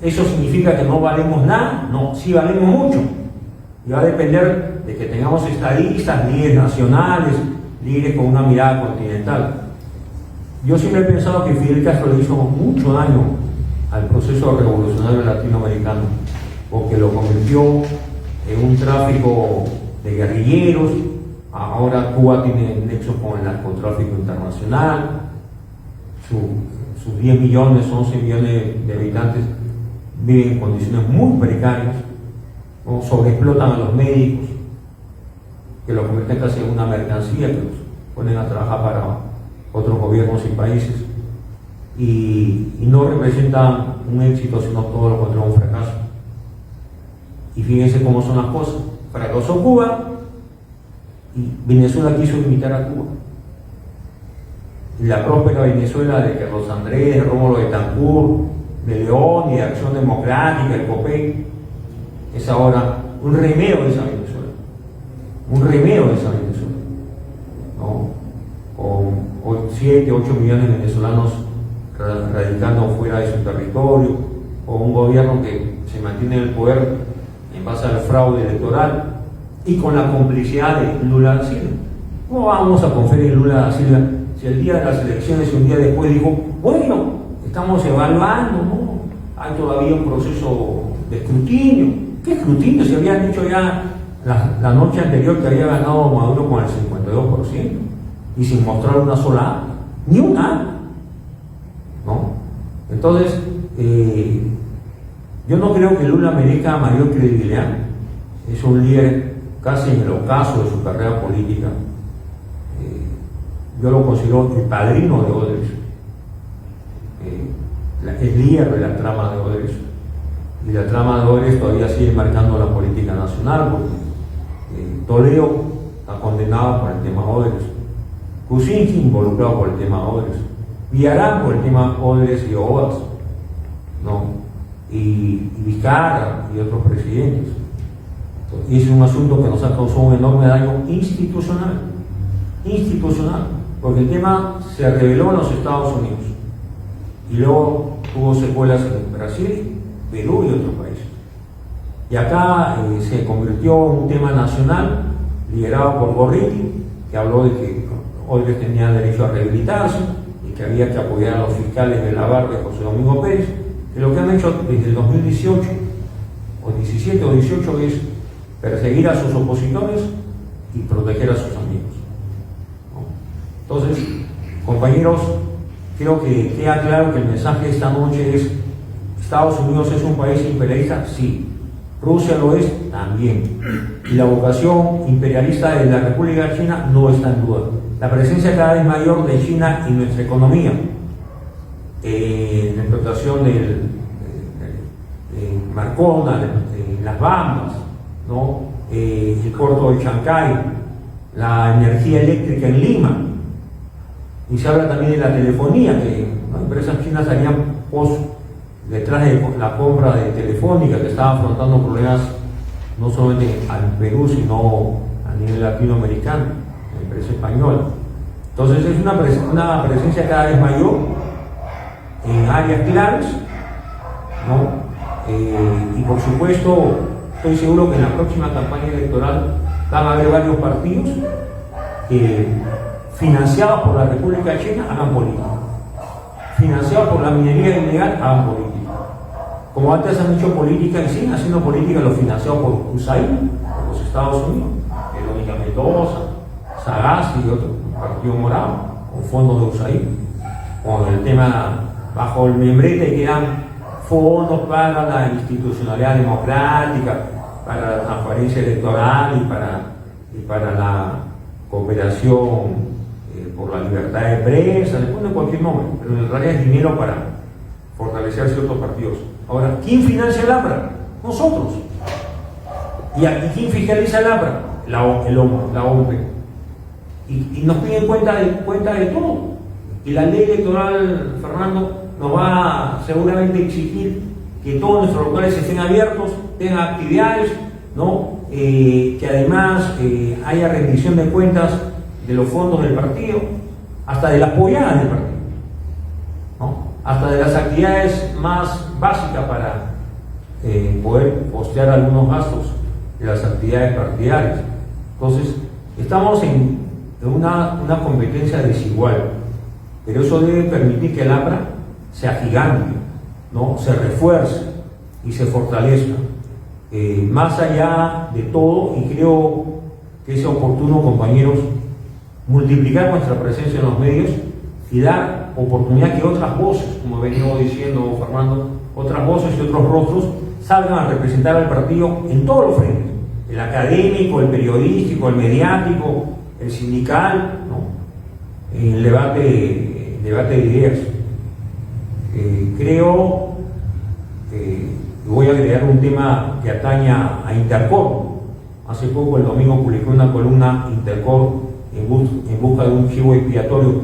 B: ¿Eso significa que no valemos nada? No, sí valemos mucho. Y va a depender de que tengamos estadistas, líderes nacionales, líderes con una mirada continental. Yo siempre he pensado que Fidel Castro le hizo mucho daño al proceso revolucionario latinoamericano, porque lo convirtió en un tráfico de guerrilleros. Ahora Cuba tiene nexos con el narcotráfico internacional, sus 10 millones, 11 millones de habitantes viven en condiciones muy precarias, ¿no? Sobreexplotan a los médicos, que los convierten casi en una mercancía, que los ponen a trabajar para otros gobiernos y países, y no representan un éxito, sino todo lo contrario, un fracaso. Y fíjense cómo son las cosas. Fracasó Cuba y Venezuela quiso imitar a Cuba. Y la próspera Venezuela de Carlos Andrés, de Rómulo Betancourt, de León y de Acción Democrática, el COPEI, es ahora un remedio de esa Venezuela. Un remedio de esa Venezuela, ¿no? Con 7, 8 millones de venezolanos radicando fuera de su territorio, o un gobierno que se mantiene en el poder en base al fraude electoral y con la complicidad de Lula da Silva. ¿Cómo vamos a confiar en Lula da Silva si el día de las elecciones y un día después dijo, bueno, estamos evaluando, ¿no? Hay todavía un proceso de escrutinio? ¿Qué escrutinio? Se habían dicho ya la noche anterior que había ganado Maduro con el 52% y sin mostrar una sola acta, ni una, ¿no? Entonces, yo no creo que Lula merezca mayor credibilidad. Es un líder casi en el ocaso de su carrera política. Yo lo considero el padrino de Odebrecht, el líder de la trama de Odebrecht. Y la trama de Odebrecht todavía sigue marcando la política nacional, porque Toledo está condenado por el tema Odebrecht, Kuczynski involucrado por el tema Odebrecht, Villarán por el tema Odebrecht y OAS, ¿no? Y Vizcarra y otros presidentes. Y es un asunto que nos ha causado un enorme daño institucional, porque el tema se reveló en los Estados Unidos y luego tuvo secuelas en Brasil, Perú y otros países. Y acá se convirtió en un tema nacional liderado por Gorriti, que habló de que Odebrecht tenía derecho a rehabilitarse y que había que apoyar a los fiscales de la Barra de José Domingo Pérez, que lo que han hecho desde el 2018 o 17 o 18 es perseguir a sus opositores y proteger a sus amigos, ¿no? Entonces, compañeros, creo que queda claro que el mensaje de esta noche es: ¿Estados Unidos es un país imperialista? Sí. ¿Rusia lo es? También. Y la vocación imperialista de la República China no está en duda. La presencia cada vez mayor de China en nuestra economía, la explotación de Marcona, las Bambas, ¿no? El puerto de Chancay, la energía eléctrica en Lima, y se habla también de la telefonía, que las empresas chinas harían detrás de la compra de Telefónica, que estaba afrontando problemas no solamente en Perú, sino a nivel latinoamericano, la empresa española. Entonces es una presencia cada vez mayor en áreas claves, ¿no? Y por supuesto, estoy seguro que en la próxima campaña electoral van a haber varios partidos que, financiados por la República China, hagan política. Financiados por la minería ilegal, hagan política. Como antes han hecho política y siguen haciendo política los financiados por USAID, por los Estados Unidos, Verónica Mendoza, Sagasti y otro partido morado, con fondos de USAID, con el tema bajo el membrete que dan fondos para la institucionalidad democrática, para la transparencia electoral y para la cooperación por la libertad de prensa, le ponen cualquier nombre, pero en realidad es dinero para fortalecer ciertos partidos. Ahora, ¿quién financia el APRA? Nosotros. ¿Y quién fiscaliza el APRA? La OMP. Y nos piden cuenta de todo. Y la ley electoral, Fernando, nos va seguramente a exigir que todos nuestros locales estén abiertos, tengan actividades, ¿no? Que además haya rendición de cuentas de los fondos del partido, hasta de las polladas del partido, ¿no? Hasta de las actividades más básicas para poder postear algunos gastos de las actividades partidarias. Entonces, estamos en una competencia desigual, pero eso debe permitir que el APRA se agigante, ¿no? Se refuerce y se fortalezca. Más allá de todo, y creo que es oportuno, compañeros, multiplicar nuestra presencia en los medios y dar oportunidad que otras voces, como he venido diciendo Fernando, otras voces y otros rostros salgan a representar al partido en todos los frentes, el académico, el periodístico, el mediático, el sindical, ¿no? En el debate de ideas. Creo que voy a agregar un tema que atañe a Intercor. Hace poco, el domingo, publicó una columna Intercor en busca de un chivo expiatorio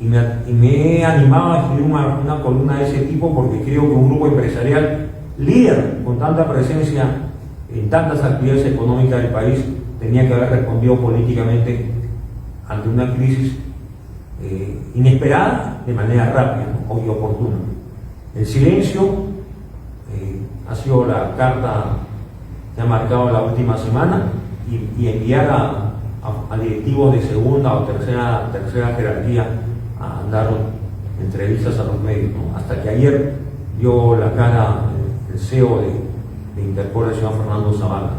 B: y me he animado a escribir una columna de ese tipo porque creo que un grupo empresarial líder con tanta presencia en tantas actividades económicas del país tenía que haber respondido políticamente ante una crisis inesperada de manera rápida, ¿no? Y oportuna. El silencio ha sido la carta que ha marcado la última semana y enviar a directivos de segunda o tercera jerarquía a dar entrevistas a los medios, ¿no? Hasta que ayer dio la cara el CEO de Intercor, el señor Fernando Zavala.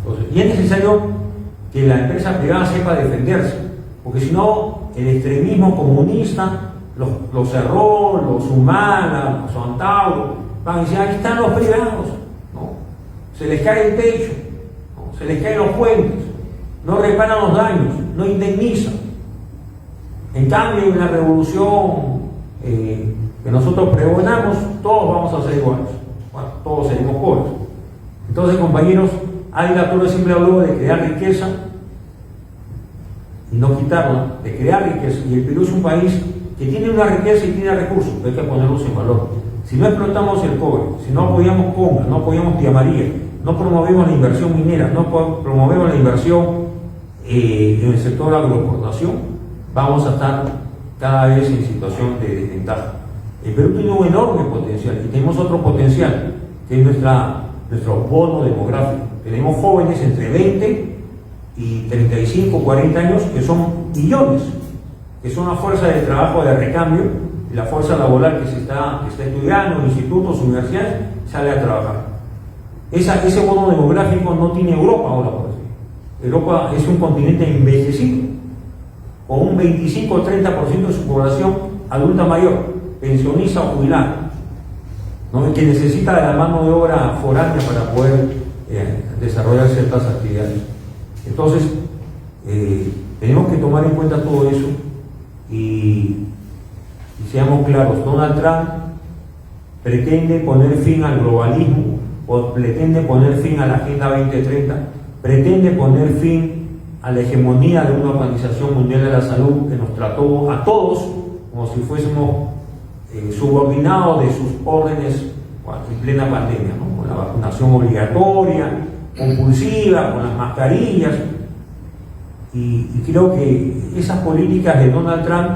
B: Entonces, y es necesario que la empresa privada sepa defenderse, porque si no, el extremismo comunista los cerró, los Humala, los Antauro, van a decir, aquí están los privados, ¿no? Se les cae el techo, ¿no? Se les caen los puentes, no reparan los daños, no indemnizan. En cambio, en la revolución que nosotros pregonamos, todos vamos a ser iguales, bueno, todos seremos pobres. Entonces, compañeros, Ávila Torres siempre habló de crear riqueza y no quitarla, de crear riqueza. Y el Perú es un país que tiene una riqueza y tiene recursos, pero hay que ponerlos en valor. Si no explotamos el cobre, si no apoyamos Conga, no apoyamos Tía María, no promovemos la inversión minera, no promovemos la inversión en el sector agroexportación, vamos a estar cada vez en situación de desventaja. El Perú tiene un enorme potencial y tenemos otro potencial, que es nuestro bono demográfico. Tenemos jóvenes entre 20 y 35, 40 años que son millones, que son la fuerza de trabajo de recambio y la fuerza laboral que está estudiando en institutos, universidades, sale a trabajar. Ese bono demográfico no tiene Europa ahora, por decir. Europa es un continente envejecido, con un 25 o 30% de su población adulta mayor, pensionista o jubilada, ¿no? Que necesita de la mano de obra foránea para poder desarrollar ciertas actividades. Entonces, tenemos que tomar en cuenta todo eso y seamos claros, Donald Trump pretende poner fin al globalismo, o pretende poner fin a la Agenda 2030, pretende poner fin a la hegemonía de una Organización Mundial de la Salud que nos trató a todos como si fuésemos subordinados de sus órdenes en plena pandemia, ¿no? Con la vacunación obligatoria, compulsiva, con las mascarillas. y creo que esas políticas de Donald Trump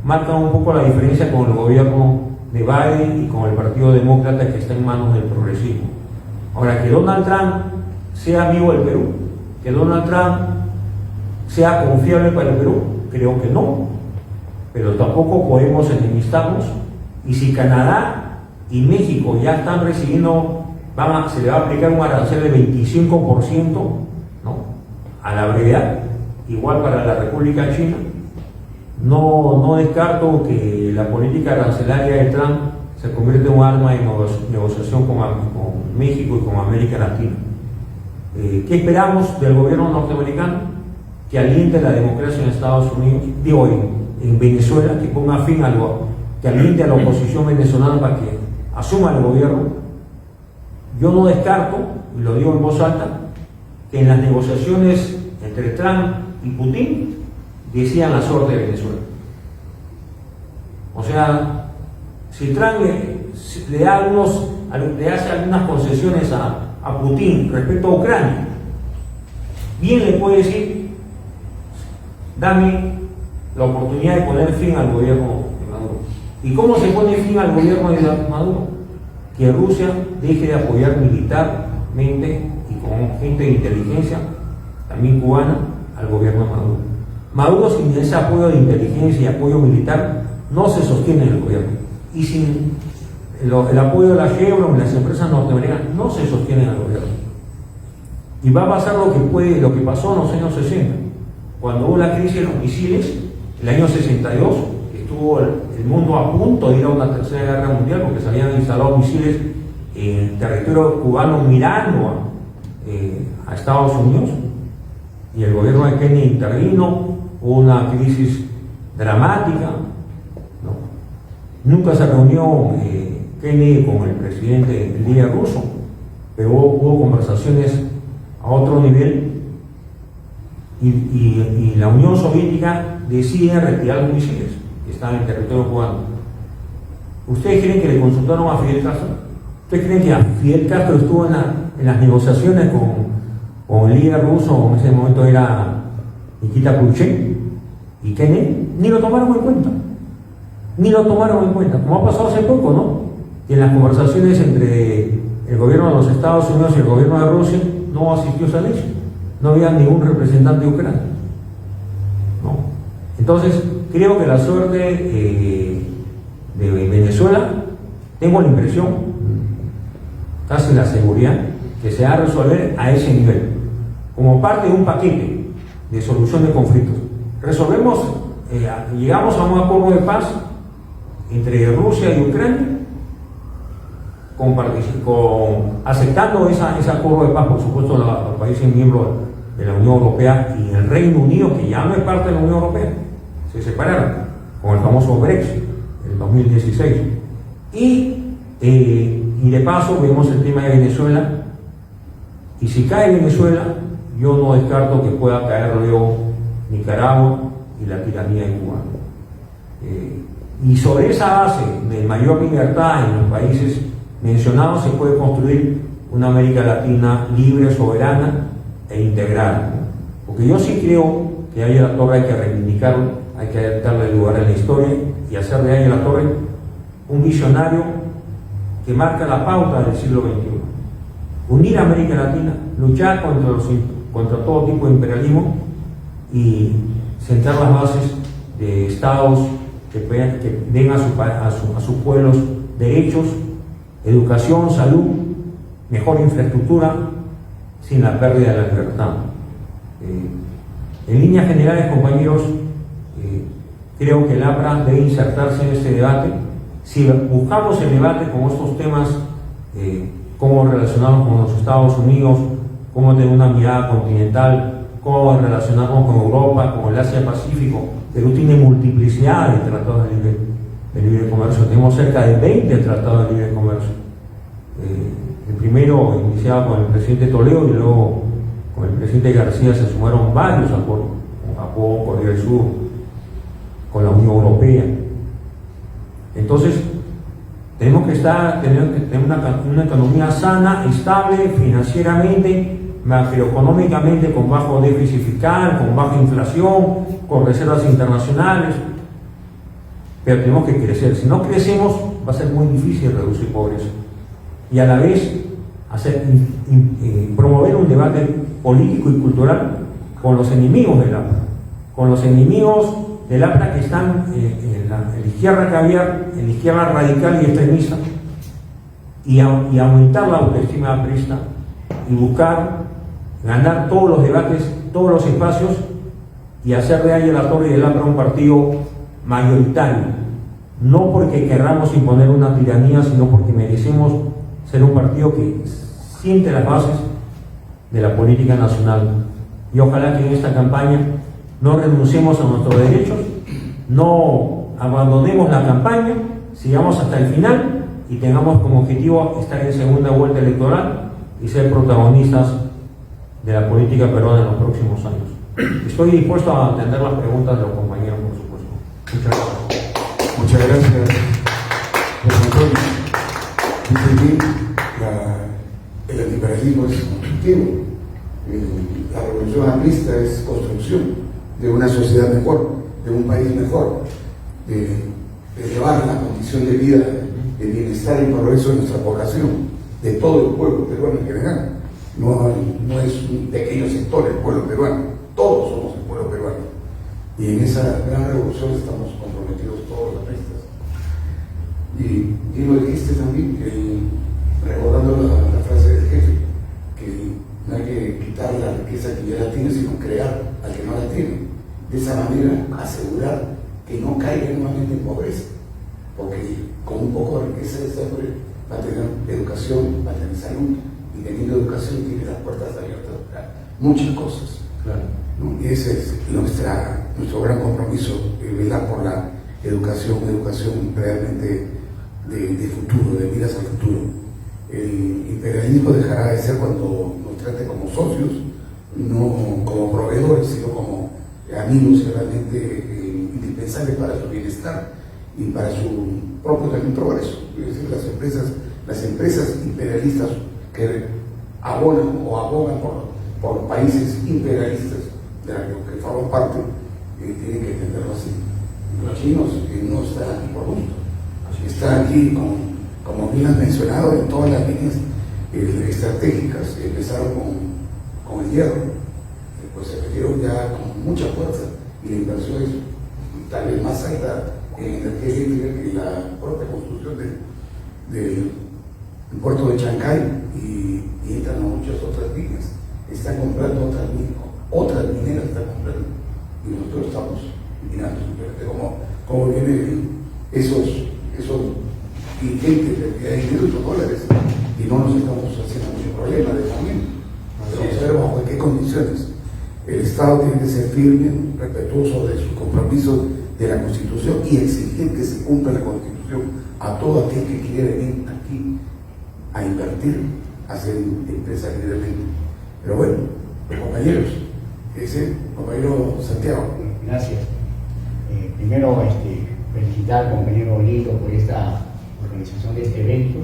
B: marcan un poco la diferencia con el gobierno de Biden y con el Partido Demócrata que está en manos del progresismo. Ahora, que Donald Trump sea amigo del Perú, que Donald Trump sea confiable para el Perú, creo que no, pero tampoco podemos enemistarnos. Y si Canadá y México ya están recibiendo, se le va a aplicar un arancel de 25%, ¿no?, a la brevedad, igual para la República China, no descarto que la política arancelaria de Trump se convierta en un arma de negociación con México y con América Latina. ¿Qué esperamos del gobierno norteamericano? Que aliente la democracia en Estados Unidos, en Venezuela, que ponga fin que aliente a la oposición venezolana para que asuma el gobierno. Yo no descarto, y lo digo en voz alta, que en las negociaciones entre Trump y Putin decidan la suerte de Venezuela. O sea, si Trump le hace algunas concesiones a Putin respecto a Ucrania, bien le puede decir: dame la oportunidad de poner fin al gobierno de Maduro. ¿Y cómo se pone fin al gobierno de Maduro? Que Rusia deje de apoyar militarmente y con gente de inteligencia, también cubana, al gobierno de Maduro. Maduro, sin ese apoyo de inteligencia y apoyo militar, no se sostiene en el gobierno. Y sin el apoyo de la Chevron y las empresas norteamericanas, no se sostiene en el gobierno. Y va a pasar lo que pasó en los años 60, cuando hubo la crisis de los misiles, el año 62, estuvo el mundo a punto de ir a una tercera guerra mundial porque se habían instalado misiles en el territorio cubano mirando a Estados Unidos, y el gobierno de Kennedy intervino. Hubo una crisis dramática, ¿no? Nunca se reunió Kennedy con el presidente, el líder ruso, pero hubo conversaciones a otro nivel, y la Unión Soviética decide retirar los misiles que estaban en el territorio cubano. ¿Ustedes creen que le consultaron a Fidel Castro? ¿Ustedes creen que Fidel Castro estuvo en las negociaciones con el líder ruso? En ese momento era Nikita Khrushchev y Kennedy. Ni lo tomaron en cuenta, como ha pasado hace poco, ¿no? Que en las conversaciones entre el gobierno de los Estados Unidos y el gobierno de Rusia no asistió Zelensky, no había ningún representante de Ucrania, ¿no? Entonces, creo que la suerte de Venezuela, tengo la impresión, casi la seguridad, que se va a resolver a ese nivel, como parte de un paquete de solución de conflictos. Llegamos a un acuerdo de paz entre Rusia y Ucrania, aceptando ese acuerdo de paz, por supuesto, los países miembros de la Unión Europea y el Reino Unido, que ya no es parte de la Unión Europea, se separaron con el famoso Brexit en 2016. Y de paso vemos el tema de Venezuela, y si cae Venezuela, yo no descarto que pueda caer luego Nicaragua y la tiranía de Cuba. Y sobre esa base de mayor libertad en los países mencionados se puede construir una América Latina libre, soberana e integrada. Porque yo sí creo que Ángel Latorre hay que reivindicarlo, hay que darle lugar en la historia y hacer de Ángel Latorre un visionario que marca la pauta del siglo XXI. Unir a América Latina, luchar contra todo tipo de imperialismo y sentar las bases de estados que den a sus pueblos derechos, educación, salud, mejor infraestructura, sin la pérdida de la libertad. En líneas generales, compañeros, creo que el APRA debe insertarse en este debate. Si buscamos el debate con estos temas, cómo relacionarnos con los Estados Unidos, cómo tener una mirada continental, cómo relacionarnos con Europa, con el Asia-Pacífico. Perú tiene multiplicidad de tratados de libre comercio. Tenemos cerca de 20 tratados de libre comercio. El primero iniciado con el presidente Toledo y luego con el presidente García se sumaron varios acuerdos, con Japón, Corea del Sur, con la Unión Europea. Entonces, tenemos que tener una economía sana, estable financieramente, macroeconómicamente con bajo déficit fiscal, con baja inflación, con reservas internacionales, pero tenemos que crecer. Si no crecemos, va a ser muy difícil reducir pobreza y a la vez promover un debate político y cultural con los enemigos del APRA, que están en la izquierda caviar, en la izquierda radical y extremista, y aumentar la autoestima aprista y buscar ganar todos los debates, todos los espacios y hacer de Aya La Torre y del APRA un partido mayoritario, no porque querramos imponer una tiranía, sino porque merecemos ser un partido que siente las bases de la política nacional. Y ojalá que en esta campaña no renunciemos a nuestros derechos, no abandonemos la campaña, sigamos hasta el final y tengamos como objetivo estar en segunda vuelta electoral y ser protagonistas de la política peruana en los próximos años. Estoy dispuesto a atender las preguntas de los compañeros, por supuesto. Muchas gracias.
A: Muchas gracias, José Antonio. Dice bien, el antiimperialismo es constructivo. La revolución aprista es construcción de una sociedad mejor, de un país mejor, de elevar la condición de vida, de bienestar y progreso de nuestra población, de todo el pueblo peruano en general. No es un pequeño sector el pueblo peruano, todos somos el pueblo peruano. Y en esa gran revolución estamos comprometidos todos los apristas. Y lo dijiste también, recordando la frase del jefe, que no hay que quitar la riqueza que ya la tiene, sino crear al que no la tiene. De esa manera asegurar que no caiga nuevamente en pobreza, porque con un poco de riqueza este hombre va a tener educación, va a tener salud, y teniendo educación tiene las puertas abiertas para muchas cosas.
B: Claro.
A: ¿No? Y ese es nuestro gran compromiso, velar por la educación realmente de futuro, de miras al futuro. El imperialismo dejará de ser cuando nos trate como socios, no como proveedores, sino como amigos realmente indispensables para su bienestar y para su propio también progreso. Es decir, las empresas imperialistas que abogan por países imperialistas de los que forman parte, tienen que entenderlo así. Los chinos no están aquí por gusto, están aquí como bien has mencionado en todas las líneas estratégicas. Empezaron con el hierro, pues se metieron ya con mucha fuerza y la inversión es tal vez más alta en energía eléctrica que la propia construcción del puerto de Chancay y entran a muchas otras líneas. Están comprando otras mineras están comprando y nosotros estamos mirando simplemente cómo vienen esos ingentes de dinero y dólares y no nos estamos haciendo mucho problema de momento. Vamos a ver bajo qué condiciones. El Estado tiene que ser firme, respetuoso de sus compromisos de la Constitución y exigir que se cumpla la Constitución a todo aquel que quiere venir aquí a invertir, a hacer empresa libremente. Pero bueno, compañeros, compañero Santiago.
C: Gracias. Primero, felicitar al compañero Lito por esta organización de este evento.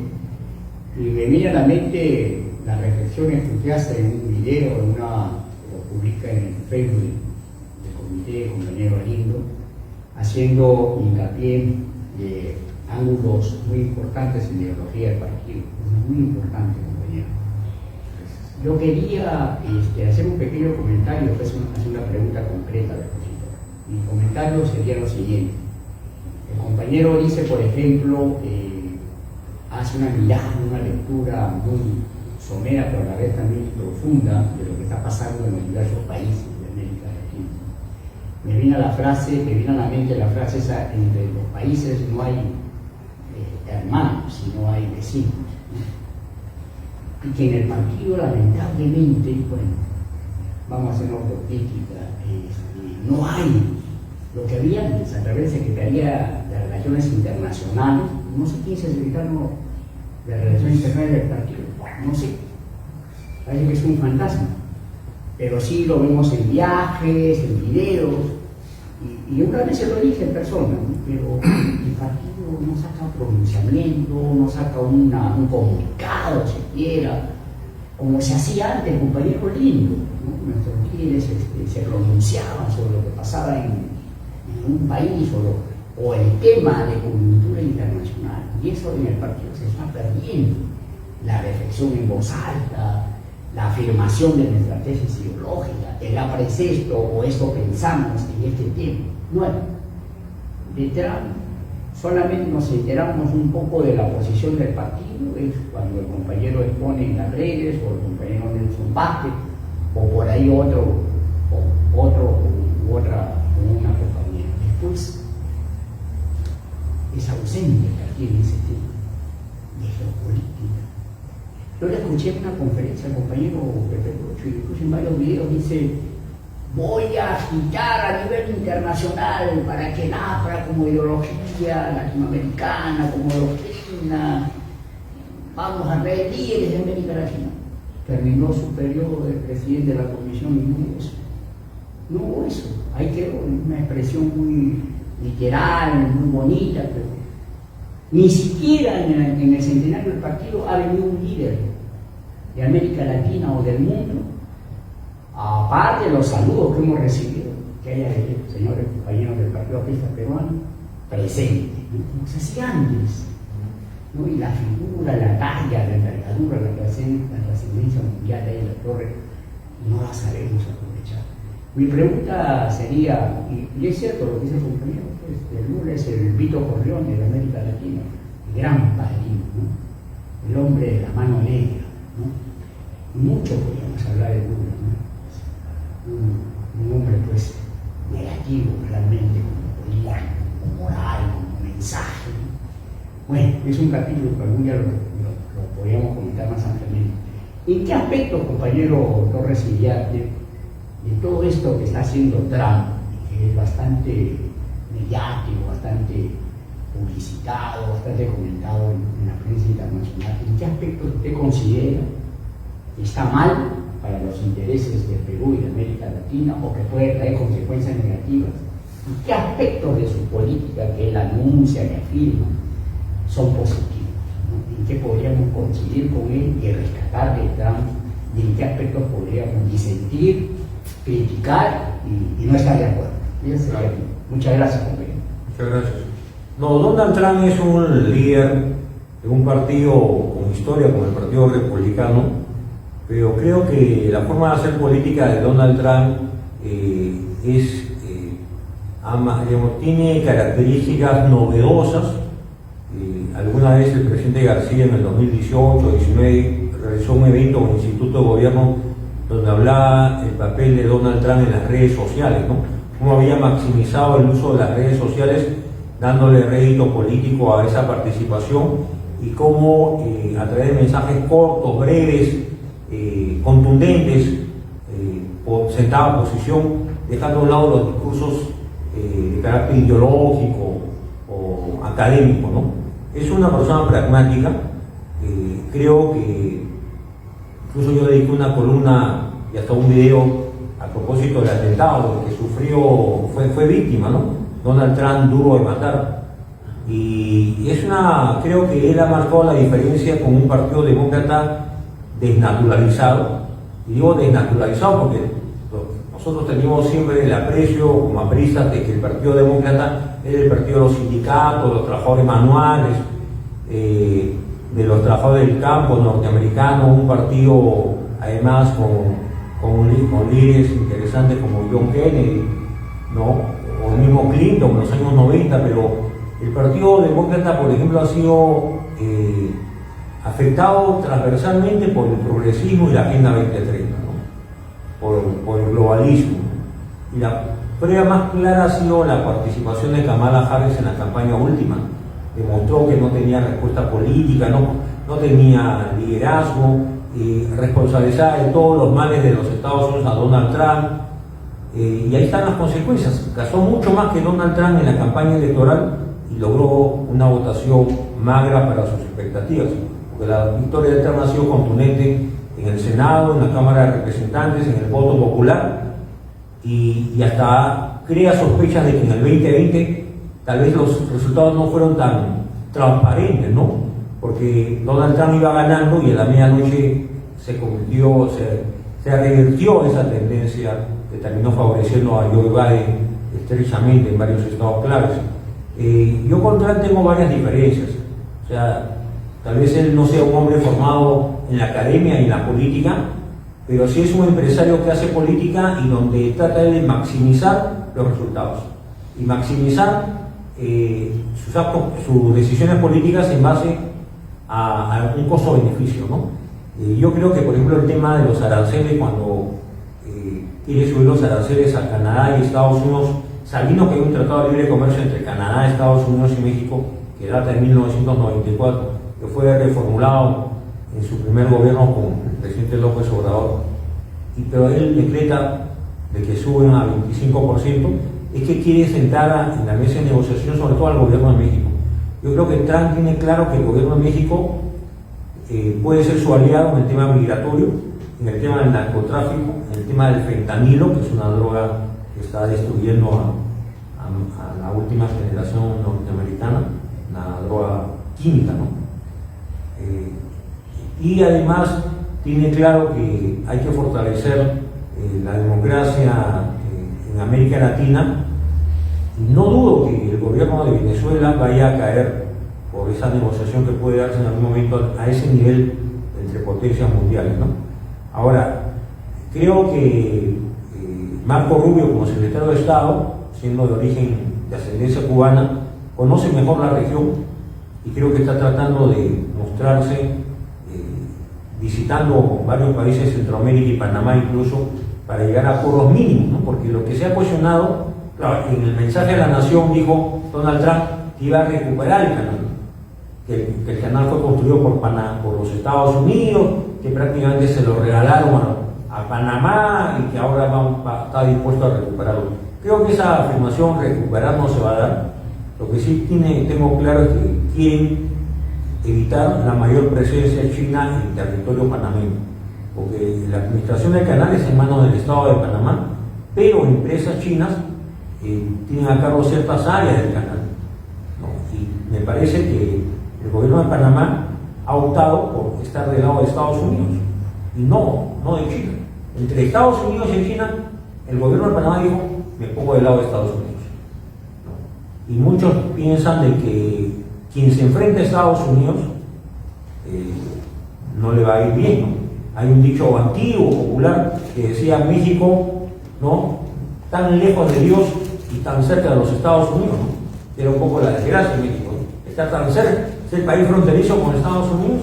C: Y me viene a la mente las reflexiones que usted hace en un video, lo publica en el Facebook del comité, compañero Lindo, haciendo hincapié de ángulos muy importantes en la ideología del partido. Es muy importante, compañero. Yo quería hacer un pequeño comentario, después hacer una pregunta concreta al expositor. Mi comentario sería lo siguiente. El compañero dice, por ejemplo, hace una mirada, una lectura muy somera, pero a la vez también profunda de lo que está pasando en los diversos países de América Latina. Me viene a la mente la frase esa: entre los países no hay hermanos, sino hay vecinos. Y que en el partido, lamentablemente, bueno, vamos a hacer una autocrítica, no hay lo que había antes a través de Secretaría de Relaciones Internacionales. No sé quién es el secretario de Relaciones Internacionales del partido, no sé, parece que es un fantasma, pero sí lo vemos en viajes, en videos, y otra vez se lo dije en persona, ¿no? Pero el partido no saca un pronunciamiento, no saca un comunicado siquiera. como se hacía antes, compañero lindo, ¿no? Nuestros líderes se pronunciaban sobre lo que pasaba en un país o el tema de coyuntura internacional, y eso en el partido se está perdiendo. La reflexión en voz alta, la afirmación de nuestra tesis ideológica, el apreciar esto o esto pensamos en este tema. No, de Trump solamente nos enteramos un poco de la posición del partido, es cuando el compañero expone en las redes, o el compañero Nelson Vázquez, o por ahí otra, una compañía. Después es ausente el partido en ese tema de geopolítica. Yo le escuché en una conferencia al compañero Pepe Rocho, y incluso en varios videos dice: voy a agitar a nivel internacional para que NAFRA como ideología latinoamericana, como doctrina, vamos a ver líderes de América Latina. Terminó su periodo de presidente de la comisión y no hubo eso. No hubo eso. Hay que una expresión muy literal, muy bonita, pero ni siquiera en el centenario del partido ha venido un líder de América Latina o del mundo, aparte de los saludos que hemos recibido, que haya señores compañeros del Partido Aprista Peruano presentes, ¿no? Como se hacía antes, ¿no? Y la figura, la talla, la envergadura, la trascendencia mundial de la torre, no la sabemos aprovechar. Mi pregunta sería, y es cierto lo que dice el compañero, pues, el Lula es el Vito Corleone de América Latina, el gran padrino, ¿no? El hombre de la mano negra, ¿no? Mucho podríamos hablar de Lula, ¿no? Un hombre pues negativo realmente, como político, como moral, como mensaje. Bueno, es un capítulo que algún día lo podríamos comentar más ampliamente. ¿En qué aspecto, compañero Torres Iriarte, de todo esto que está haciendo Trump, que es bastante mediático, bastante publicitado, bastante comentado en la prensa internacional, en qué aspecto usted considera que está mal para los intereses de Perú y de América Latina, o que puede traer consecuencias negativas? ¿Y qué aspectos de su política que él anuncia y afirma son positivos, ¿no? ¿En qué podríamos coincidir con él y rescatar de Trump? ¿Y en qué aspectos podríamos disentir, criticar y no estar de acuerdo? Claro. Muchas gracias, compañero.
B: Muchas gracias. No, Donald Trump es un líder de un partido con historia, como el Partido Republicano, pero creo que la forma de hacer política de Donald Trump tiene características novedosas. Alguna vez el presidente García en el 2018-19 realizó un evento en el Instituto de Gobierno donde hablaba el papel de Donald Trump en las redes sociales, ¿no? Cómo había maximizado el uso de las redes sociales, dándole rédito político a esa participación, y cómo a través de mensajes cortos, breves, contundentes, sentaba posición, dejando a un lado los discursos de carácter ideológico o académico, ¿no? Es una persona pragmática. Creo que incluso yo dediqué una columna y hasta un video a propósito del atentado que sufrió, fue víctima, ¿no? Donald Trump, duro de matar. Y creo que él ha marcado la diferencia con un partido demócrata desnaturalizado. Y digo desnaturalizado porque nosotros teníamos siempre el aprecio como apristas de que el Partido Demócrata era el partido de los sindicatos, de los trabajadores manuales, de los trabajadores del campo norteamericanos, un partido además con líderes interesantes como John Kennedy, ¿no? O el mismo Clinton en los años 90, pero el Partido Demócrata, por ejemplo, ha sido afectado transversalmente por el progresismo y la Agenda 2030, ¿no? por el globalismo. Y la prueba más clara ha sido la participación de Kamala Harris en la campaña última. Demostró que no tenía respuesta política, no tenía liderazgo, responsabilizaba de todos los males de los Estados Unidos a Donald Trump, y ahí están las consecuencias. Gastó mucho más que Donald Trump en la campaña electoral y logró una votación magra para sus expectativas, porque la victoria de Trump ha sido contundente en el Senado, en la Cámara de Representantes, en el voto popular, y hasta crea sospechas de que en el 2020 tal vez los resultados no fueron tan transparentes, ¿no? Porque Donald Trump iba ganando y a la medianoche se revirtió esa tendencia que terminó favoreciendo a Joe Biden estrechamente en varios estados claves. Yo con Trump tengo varias diferencias. O sea, tal vez él no sea un hombre formado en la academia y en la política, pero sí es un empresario que hace política y donde trata de maximizar los resultados y maximizar sus decisiones políticas en base a un costo-beneficio, ¿no? Yo creo que, por ejemplo, el tema de los aranceles, cuando quiere subir los aranceles a Canadá y Estados Unidos, sabiendo que hay un tratado de libre comercio entre Canadá, Estados Unidos y México, que data de 1994, que fue reformulado en su primer gobierno con el presidente López Obrador, pero él decreta de que suben a 25%, es que quiere sentar en la mesa de negociación sobre todo al gobierno de México. Yo creo que Trump tiene claro que el gobierno de México puede ser su aliado en el tema migratorio, en el tema del narcotráfico, en el tema del fentanilo, que es una droga que está destruyendo a la última generación norteamericana, una droga química, ¿no? Y además tiene claro que hay que fortalecer la democracia en América Latina. No dudo que el gobierno de Venezuela vaya a caer por esa negociación que puede darse en algún momento a ese nivel entre potencias mundiales, ¿no? Ahora, creo que Marco Rubio, como secretario de Estado, siendo de origen de ascendencia cubana, conoce mejor la región y creo que está tratando de mostrarse visitando varios países de Centroamérica y Panamá incluso para llegar a acuerdos mínimos, ¿no? Porque lo que se ha cuestionado, claro, en el mensaje a la nación dijo Donald Trump que iba a recuperar el canal, que el canal fue construido por los Estados Unidos, que prácticamente se lo regalaron a Panamá y que ahora está dispuesto a recuperarlo. Creo que esa afirmación, recuperar, no se va a dar. Lo que sí tengo claro es que quieren evitar la mayor presencia china en territorio panameño, porque la administración del canal es en manos del Estado de Panamá, pero empresas chinas tienen a cargo ciertas áreas del canal, ¿no? Y me parece que el gobierno de Panamá ha optado por estar del lado de Estados Unidos y no de China. Entre Estados Unidos y China, el gobierno de Panamá dijo: me pongo del lado de Estados Unidos, ¿no? Y muchos piensan de que quien se enfrenta a Estados Unidos no le va a ir bien, ¿no? Hay un dicho antiguo, popular, que decía: México, ¿no?, tan lejos de Dios y tan cerca de los Estados Unidos, ¿no? Era un poco la desgracia de México, ¿no? Está tan cerca, es el país fronterizo con Estados Unidos.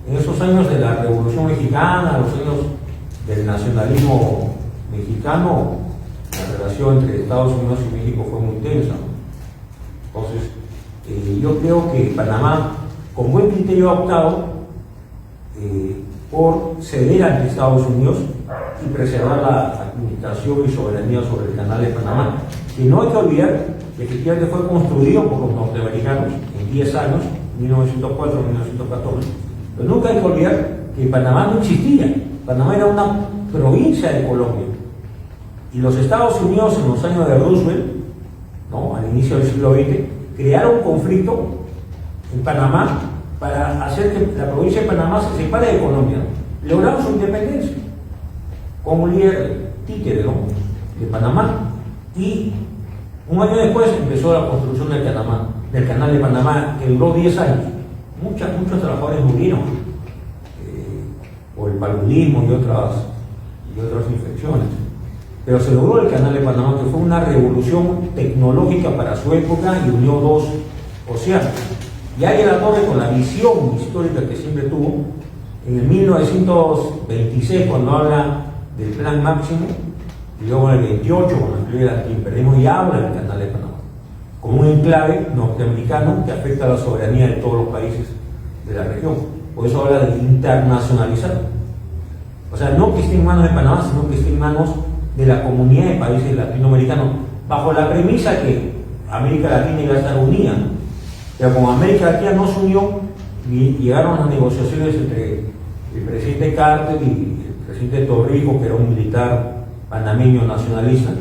B: En esos años de la Revolución Mexicana, los años del nacionalismo mexicano, la relación entre Estados Unidos y México fue muy tensa, ¿no? Entonces, yo creo que Panamá, con buen criterio, ha optado por ceder ante Estados Unidos y preservar la administración y soberanía sobre el canal de Panamá, que no hay que olvidar que efectivamente fue construido por los norteamericanos en 10 años, 1904, 1914, pero nunca hay que olvidar que Panamá no existía. Panamá era una provincia de Colombia y los Estados Unidos, en los años de Roosevelt, ¿no?, al inicio del siglo XX, crearon un conflicto en Panamá para hacer que la provincia de Panamá se separe de Colombia. Lograron su independencia con un líder títere, ¿no?, de Panamá, y un año después empezó la construcción del canal de Panamá, que duró 10 años. Muchos trabajadores murieron por el paludismo y otras infecciones. Pero se logró el canal de Panamá, que fue una revolución tecnológica para su época y unió dos océanos. Y ahí la Torre, con la visión histórica que siempre tuvo, en el 1926, cuando habla del Plan Máximo, y luego en el 28, cuando incluye el antiimperialismo, y habla del canal de Panamá como un enclave norteamericano que afecta a la soberanía de todos los países de la región. Por eso habla de internacionalizar. O sea, no que esté en manos de Panamá, sino que esté en manos de la comunidad de países latinoamericanos, bajo la premisa que América Latina iba a estar unida. Pero como América Latina no se unió, llegaron las negociaciones entre el presidente Carter y el presidente Torrijos, que era un militar panameño nacionalista,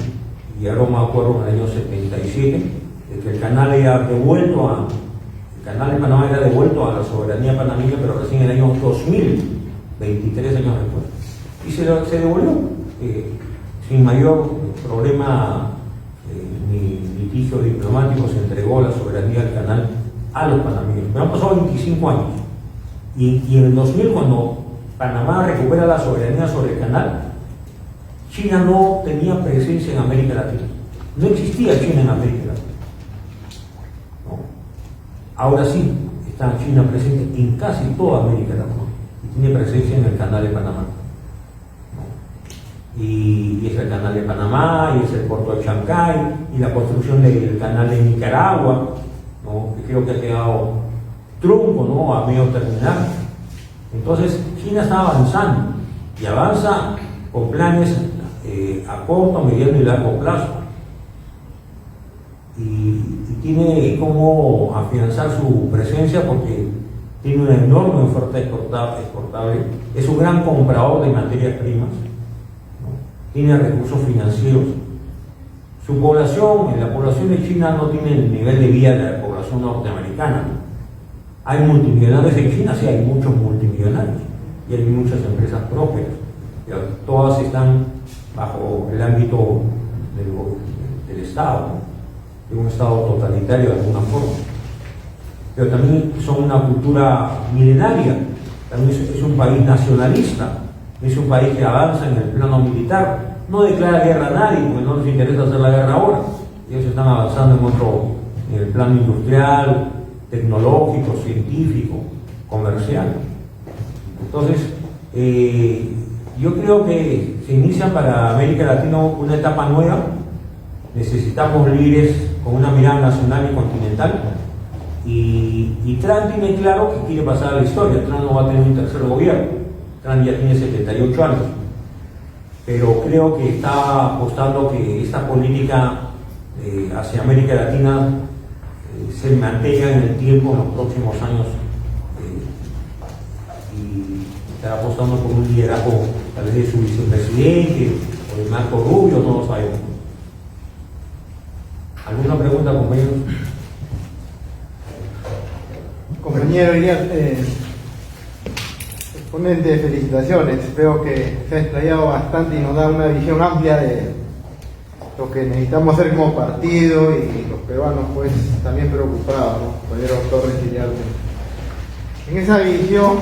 B: y llegaron a un acuerdo en el año 77 de que el canal de Panamá era devuelto a la soberanía panameña, pero recién en el año 2000 23 años después. Y se devolvió sin mayor problema ni litigio diplomático, se entregó la soberanía del canal a los panameños. Pero han pasado 25 años. Y en el 2000, cuando Panamá recupera la soberanía sobre el canal, China no tenía presencia en América Latina. No existía China en América Latina. ¿No? Ahora sí está China presente en casi toda América Latina y tiene presencia en el canal de Panamá. ¿No? Y es el canal de Panamá, y es el puerto de Chancay, y la construcción del canal de Nicaragua, ¿no? Que creo que ha quedado trunco, ¿no? A medio terminar. Entonces China está avanzando y avanza con planes a corto, mediano y largo plazo, y tiene cómo afianzar su presencia porque tiene una enorme oferta exportable, es un gran comprador de materias primas, ¿no? Tiene recursos financieros. Su población, la población de China no tiene el nivel de vida de la población norteamericana. Hay multimillonarios en China, sí, hay muchos multimillonarios y hay muchas empresas prósperas. Todas están bajo el ámbito del Estado, ¿no? De un Estado totalitario de alguna forma. Pero también son una cultura milenaria, también es un país nacionalista, es un país que avanza en el plano militar, no declara guerra a nadie porque no les interesa hacer la guerra ahora. Ellos están avanzando en el plano industrial, tecnológico, científico, comercial. Entonces, yo creo que se inicia para América Latina una etapa nueva. Necesitamos líderes con una mirada nacional y continental. Y Trump tiene claro que quiere pasar a la historia. Trump no va a tener un tercer gobierno. Trump ya tiene 78 años. Pero creo que está apostando que esta política hacia América Latina se mantenga en el tiempo en los próximos años, y estará apostando por un liderazgo tal vez de su vicepresidente o de Marco Rubio, no lo sabemos. ¿Alguna pregunta, compañeros?
D: Compañero exponente, felicitaciones. Veo que se ha explayado bastante y nos da una visión amplia de lo que necesitamos hacer como partido y los peruanos pues también preocupados, ¿no? Compañero Torres Iriarte. En esa visión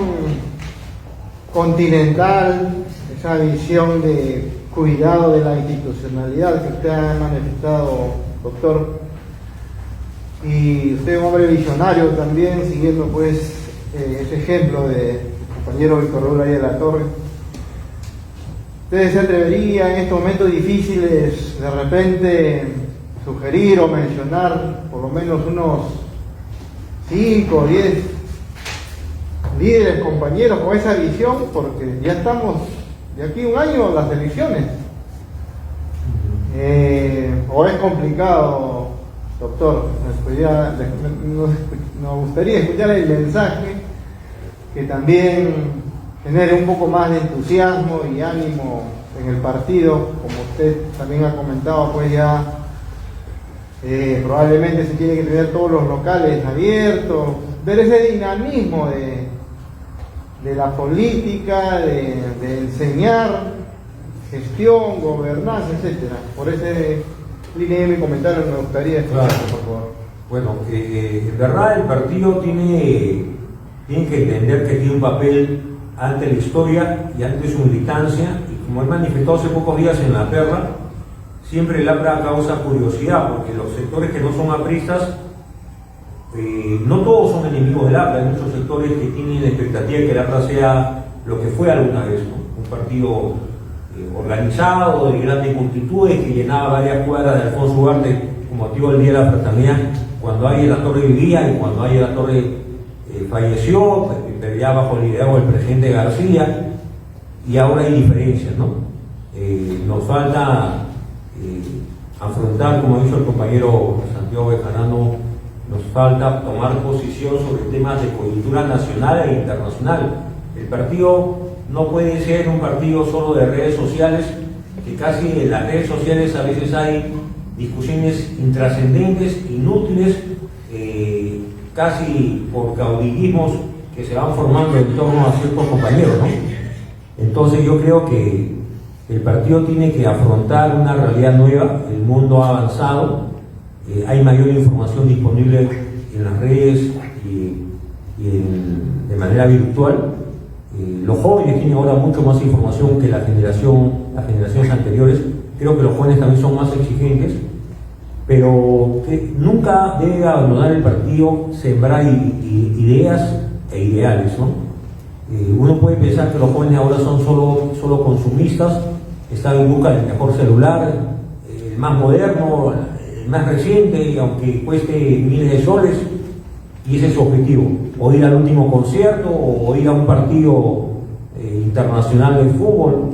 D: continental, esa visión de cuidado de la institucionalidad que usted ha manifestado, doctor, y usted es un hombre visionario también, siguiendo pues ese ejemplo de compañero Víctor Raúl Arias de la Torre. ¿Usted se atrevería en estos momentos difíciles de repente sugerir o mencionar por lo menos unos 5 o 10 líderes, compañeros con esa visión? Porque ya estamos de aquí un año las elecciones. ¿O es complicado, doctor? Nos gustaría escuchar el mensaje que también genere un poco más de entusiasmo y ánimo en el partido. Como usted también ha comentado, pues ya probablemente se tiene que tener todos los locales abiertos, ver ese dinamismo de la política, de enseñar gestión, gobernanza, etcétera. Por ese línea de mi comentario me gustaría escuchar, por favor.
B: Bueno, en verdad el partido tiene que entender que tiene un papel ante la historia y ante su militancia, y como él manifestó hace pocos días en La Perla, siempre el APRA causa curiosidad, porque los sectores que no son apristas, no todos son enemigos del APRA. Hay muchos sectores que tienen la expectativa de que el APRA sea lo que fue alguna vez, ¿no? Un partido organizado, de grandes multitudes, que llenaba varias cuadras de Alfonso Ugarte con motivo del Día de la Fraternidad, cuando ahí en la Torre vivía y cuando ahí en la Torre falleció, pero ya bajo el liderazgo del presidente García, y ahora hay diferencias, ¿no? Nos falta afrontar, como ha dicho el compañero Santiago Bejarano, nos falta tomar posición sobre temas de coyuntura nacional e internacional. El partido no puede ser un partido solo de redes sociales, que casi en las redes sociales a veces hay discusiones intrascendentes, inútiles, casi por caudillismos que se van formando en torno a ciertos compañeros, ¿no? Entonces yo creo que el partido tiene que afrontar una realidad nueva, el mundo ha avanzado, hay mayor información disponible en las redes de manera virtual. Los jóvenes tienen ahora mucho más información que las generaciones anteriores. Creo que los jóvenes también son más exigentes, pero que nunca debe abandonar el partido sembrar ideas e ideales, ¿no? Uno puede pensar que los jóvenes ahora son solo consumistas, están en busca del mejor celular, el más moderno, el más reciente, aunque cueste miles de soles, y ese es su objetivo, o ir al último concierto, o ir a un partido internacional de fútbol,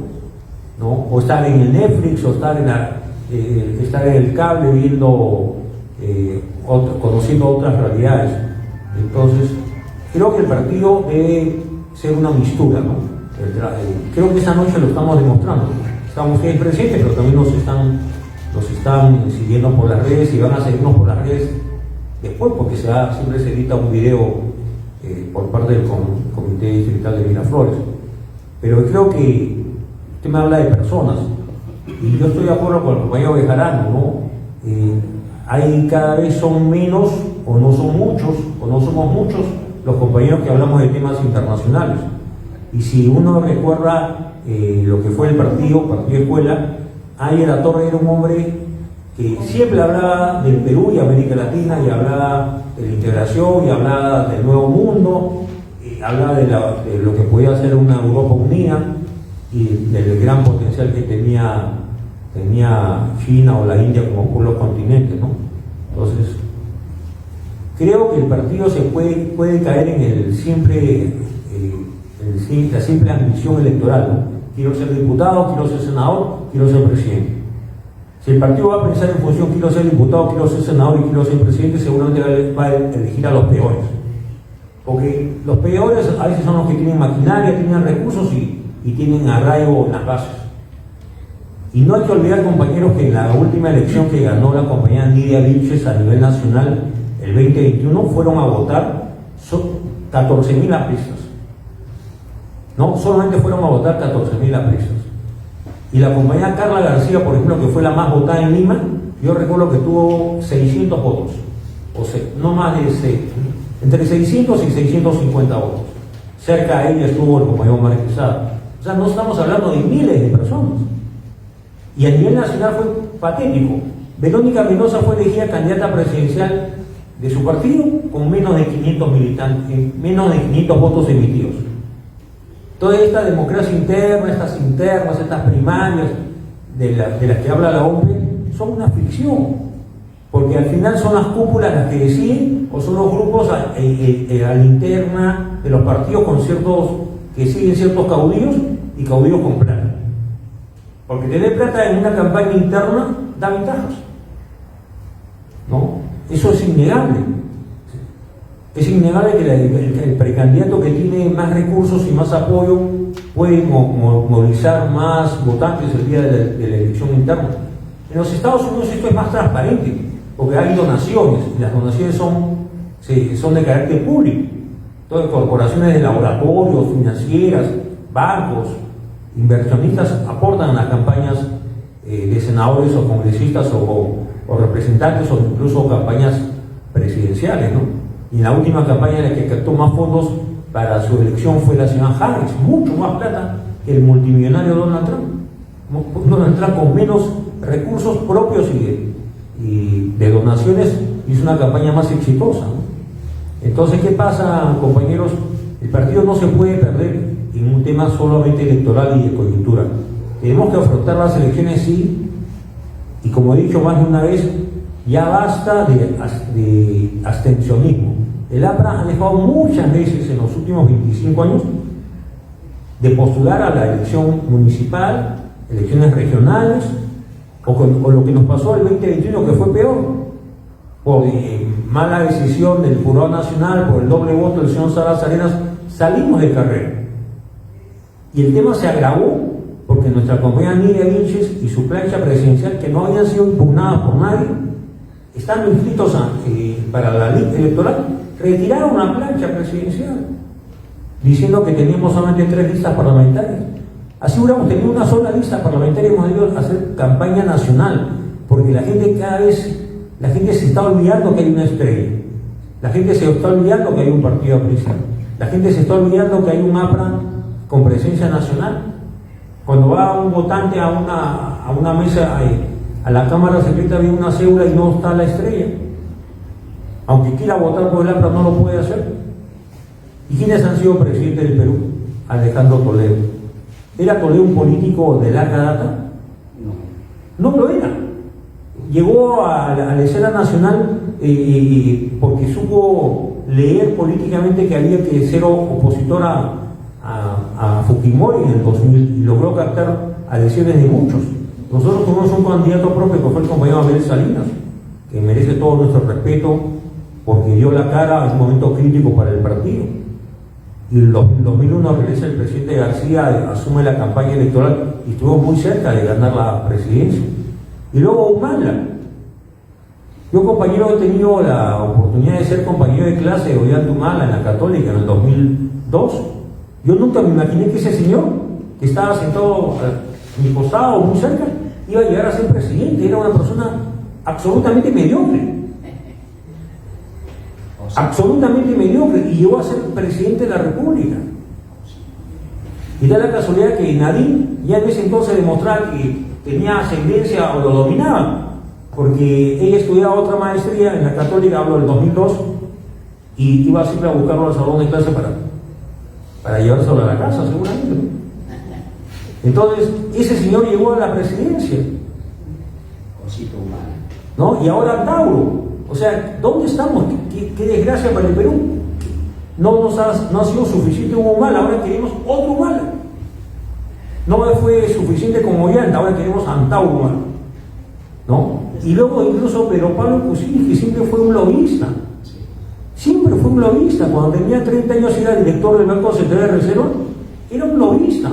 B: ¿no? O estar en el Netflix, o estar en el cable viendo, conociendo otras realidades. Entonces, creo que el partido debe ser una mistura, ¿no? Creo que esta noche lo estamos demostrando. Estamos ustedes presentes, pero también nos están siguiendo por las redes y van a seguirnos por las redes después, porque siempre se edita un video por parte del Comité Distrital de Miraflores. Pero creo que usted me habla de personas, y yo estoy de acuerdo con el compañero Bejarano, ¿no? Hay cada vez son menos, o no son muchos, o no somos muchos los compañeros que hablamos de temas internacionales. Y si uno recuerda lo que fue el partido escuela, ahí La Torre era un hombre que siempre hablaba del Perú y América Latina, y hablaba de la integración, y hablaba del nuevo mundo, y hablaba de lo que podía ser una Europa unida, y del gran potencial que tenía China o la India como los continentes, ¿no? Entonces, creo que el partido se puede caer en la simple ambición electoral, ¿no? Quiero ser diputado, quiero ser senador, quiero ser presidente. Si el partido va a pensar en función, quiero ser diputado, quiero ser senador y quiero ser presidente, seguramente va a elegir a los peores. Porque los peores a veces son los que tienen maquinaria, tienen recursos y tienen arraigo en las bases. Y no hay que olvidar, compañeros, que en la última elección que ganó la compañía Nidia Vilches a nivel nacional, el 2021, fueron a votar 14.000 apristas. No, solamente fueron a votar 14.000 apristas. Y la compañía Carla García, por ejemplo, que fue la más votada en Lima, yo recuerdo que tuvo 600 votos, o sea, no más de entre 600 y 650 votos. Cerca de ella estuvo el compañero Mario Quesada. O sea, no estamos hablando de miles de personas. Y a nivel nacional fue patético. Verónica Mendoza fue elegida candidata presidencial de su partido con menos de 500 militantes, menos de 500 votos emitidos. Toda esta democracia interna, estas internas, estas primarias de las que habla la OMPE, son una ficción, porque al final son las cúpulas las que deciden, o son los grupos a la interna de los partidos que siguen ciertos caudillos, y caudillos con plata. Porque tener plata en una campaña interna da ventajas, ¿no? Eso es innegable. Es innegable que el precandidato que tiene más recursos y más apoyo puede movilizar más votantes el día de la elección interna. En los Estados Unidos esto es más transparente, porque hay donaciones, y las donaciones son de carácter público. Entonces, corporaciones de laboratorios, financieras, bancos, inversionistas aportan a las campañas de senadores o congresistas o representantes, o incluso campañas presidenciales, ¿no? Y en la última campaña en la que captó más fondos para su elección fue la señora Harris, mucho más plata que el multimillonario Donald Trump. Donald Trump, con menos recursos propios y de donaciones, hizo una campaña más exitosa, ¿no? Entonces, ¿qué pasa, compañeros? El partido no se puede perder en un tema solamente electoral y de coyuntura. Tenemos que afrontar las elecciones, sí, y como he dicho más de una vez, ya basta de abstencionismo. El APRA ha dejado muchas veces en los últimos 25 años de postular a la elección municipal, elecciones regionales, o lo que nos pasó el 2021, que fue peor, por mala decisión del Jurado Nacional, por el doble voto del señor Salas Arenas, salimos de carrera. Y el tema se agravó porque nuestra compañera Nidia Vilches y su plancha presidencial, que no habían sido impugnadas por nadie, estando inscritos para la ley electoral, retiraron la plancha presidencial, diciendo que teníamos solamente 3 listas parlamentarias. Así hubiéramos tenido una sola lista parlamentaria y hemos debido hacer campaña nacional, porque la gente se está olvidando que hay una estrella, la gente se está olvidando que hay un partido apreciado, la gente se está olvidando que hay un APRA con presencia nacional. Cuando va un votante a una mesa, a la Cámara Secreta, ve una cédula y no está la estrella. Aunque quiera votar por el APRA, no lo puede hacer. ¿Y quiénes han sido presidentes del Perú? Alejandro Toledo. ¿Era Toledo un político de larga data? No lo era. Llegó a la escena nacional porque supo leer políticamente que había que ser opositor a Fujimori en el 2000 y logró captar adhesiones de muchos. Nosotros tuvimos un candidato propio que fue el compañero Abel Salinas, que merece todo nuestro respeto porque dio la cara en un momento crítico para el partido. Y en 2001 regresa el presidente García, asume la campaña electoral y estuvo muy cerca de ganar la presidencia. Y luego Humala. Yo, compañero, he tenido la oportunidad de ser compañero de clase de Ollanta Humala en la Católica en el 2002. Yo nunca me imaginé que ese señor, que estaba sentado a mi costado, muy cerca, iba a llegar a ser presidente. Era una persona absolutamente mediocre. Absolutamente mediocre, y llegó a ser presidente de la República. Y da la casualidad que Nadine ya en ese entonces demostraba que tenía ascendencia o lo dominaba, porque ella estudiaba otra maestría en la Católica, hablo del 2002, y iba siempre a buscarlo al salón de clase para llevárselo a la casa, seguramente, ¿no? Entonces, ese señor llegó a la presidencia, ¿no? Y ahora Tauro. O sea, ¿dónde estamos? ¿Qué desgracia para el Perú? No ha sido suficiente un Humala, ahora queremos otro Humala. No fue suficiente con Ollanta, ahora queremos Antauro Humala, ¿no? Y luego incluso Pedro Pablo Kuczynski, que siempre fue un lobista. Siempre fue un lobista. Cuando tenía 30 años y era director del Banco Central de Reserva, era un lobista.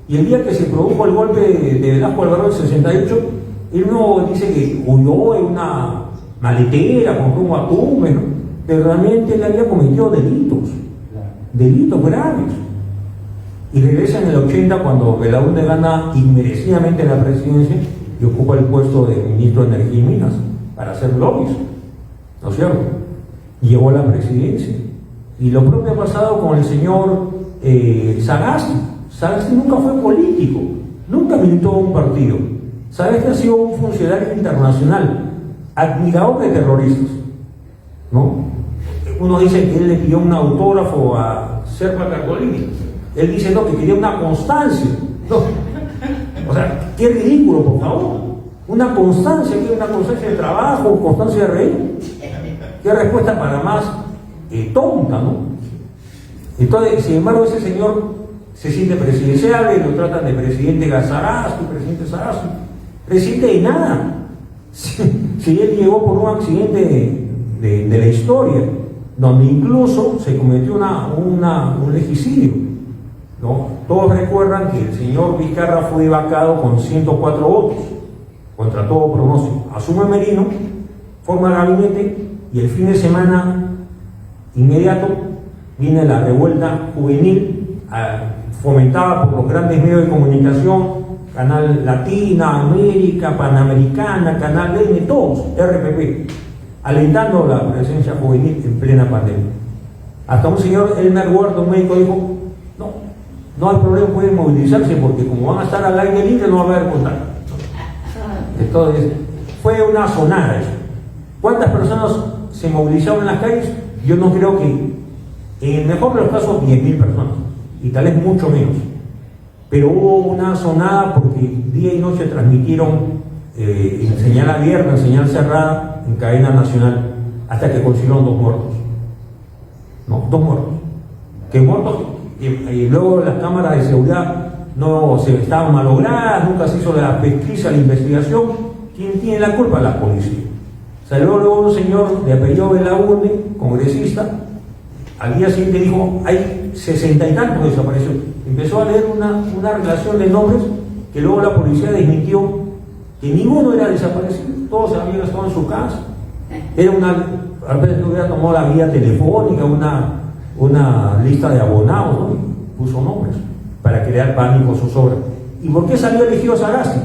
B: Y el día que se produjo el golpe de Velasco Alvarado en 68, él no dice que huyó en una maletera, compró un atumbe, ¿no? Pero realmente él había cometido delitos graves. Y regresa en el 80 cuando Belaúnde gana inmerecidamente la presidencia y ocupa el puesto de ministro de Energía y Minas para hacer lobbies, ¿no es cierto? Y llegó a la presidencia. Y lo propio ha pasado con el señor Sagasti. Sagasti nunca fue político, nunca militó en un partido. Sagasti ha sido un funcionario internacional, admirador de terroristas, ¿no? Uno dice que él le pidió un autógrafo a Serpa Cardolini. Él dice no, que quería una constancia. No. O sea, qué ridículo, por favor. Una constancia de trabajo, constancia de reír. Qué respuesta para más tonta, ¿no? Entonces, sin embargo, ese señor se siente presidenciable, lo tratan de presidente Sagasti, presidente de nada. Si él llegó por un accidente de la historia, donde incluso se cometió un legicidio, ¿no? Todos recuerdan que el señor Vizcarra fue vacado con 104 votos, contra todo pronóstico. Asume Merino, forma gabinete, y el fin de semana inmediato viene la revuelta juvenil, fomentada por los grandes medios de comunicación, Canal Latina, América, Panamericana, Canal N, todos, RPP, alentando la presencia juvenil en plena pandemia. Hasta un señor Elmer Huerta, un médico, dijo, no hay problema, pueden movilizarse porque como van a estar al aire libre no va a haber contacto. Entonces, fue una sonada eso. ¿Cuántas personas se movilizaron en las calles? Yo no creo que, en el mejor de los casos, 10.000 personas, y tal vez mucho menos. Pero hubo una sonada porque día y noche transmitieron en señal abierta, en señal cerrada, en cadena nacional, hasta que consiguieron 2 muertos. No, 2 muertos. Que muertos, y luego las cámaras de seguridad no se estaban malogradas, nunca se hizo la pesquisa, la investigación. ¿Quién tiene la culpa? La policía. Salió luego un señor de apellido Belaúnde, congresista, al día siguiente dijo, hay 60 y tantos desaparecidos. Empezó a leer una relación de nombres que luego la policía desmintió, que ninguno era desaparecido, todos habían estado en su casa. Era a veces hubiera tomado la guía telefónica, una lista de abonados, ¿no? Puso nombres. para crear pánico zozobra. ¿Y por qué salió elegido Sagasti?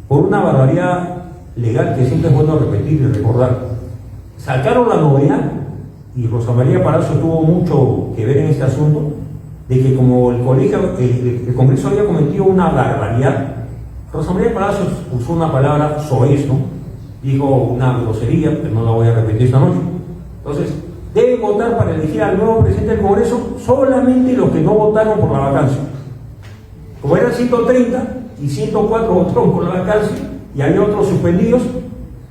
B: Por una barbaridad legal que siempre es bueno repetir y recordar. Sacaron la novedad, y Rosa María Palacio tuvo mucho que ver en este asunto, de que como el Congreso había cometido una barbaridad, Rosa María Palacio usó una palabra soez, ¿no? Dijo una grosería, que no la voy a repetir esta noche. Entonces, deben votar para elegir al nuevo presidente del Congreso solamente los que no votaron por la vacancia. Como eran 130 y 104 votaron por la vacancia, y había otros suspendidos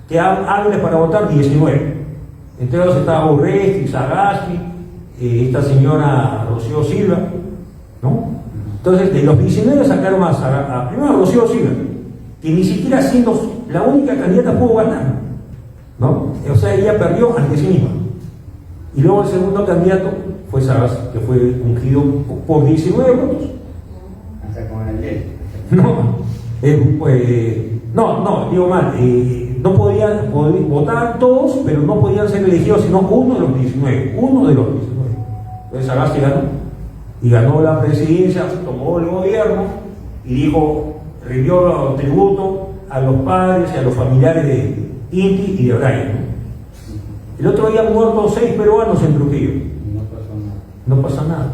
B: que hábiles para votar 19. Entre ellos estaba Urresti, Sagasti, esta señora Rocío Silva, ¿no? Entonces, de los 19 sacaron primero a Rocío Silva, que ni siquiera siendo la única candidata pudo ganar, ¿no? O sea, ella perdió ante sí misma. Y luego el segundo candidato fue Sagasti, que fue ungido por 19 votos.
C: Hasta con el ley.
B: No, digo mal. No podían votar todos, pero no podían ser elegidos sino uno de los 19. Entonces Sagasti ganó. Y ganó la presidencia, tomó el gobierno y dijo, rindió tributo a los padres y a los familiares de Inti y de Brian, ¿no? El otro día han muerto 6 peruanos en Trujillo. No pasa nada.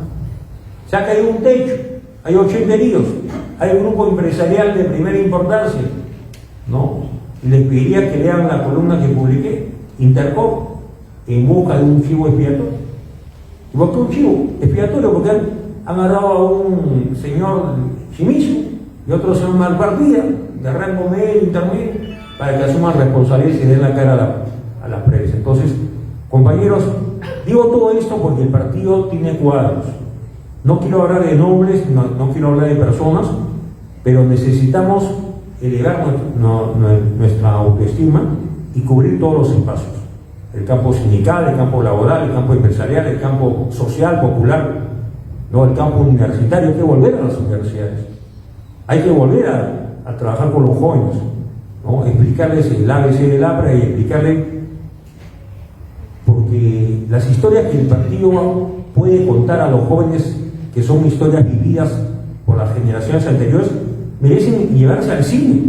B: Se ha caído un techo, hay 80 heridos, hay un grupo empresarial de primera importancia, ¿no? Y les pediría que lean la columna que publiqué, Intercop, en busca de un chivo expiatorio. ¿Y por qué un chivo expiatorio? Porque han agarrado a un señor Chimizo y otro señor Malpartida, de rango medio, intermedio, para que asuman responsabilidades y den la cara a la prensa. Entonces, compañeros, digo todo esto porque el partido tiene cuadros. No quiero hablar de nombres, no quiero hablar de personas, pero necesitamos elevar nuestra autoestima y cubrir todos los espacios. El campo sindical, el campo laboral, el campo empresarial, el campo social, popular, ¿no? El campo universitario. Hay que volver a las universidades. Hay que volver a trabajar con los jóvenes, ¿no? Explicarles el ABC del APRA y explicarles, porque las historias que el partido puede contar a los jóvenes, que son historias vividas por las generaciones anteriores, merecen llevarse al cine.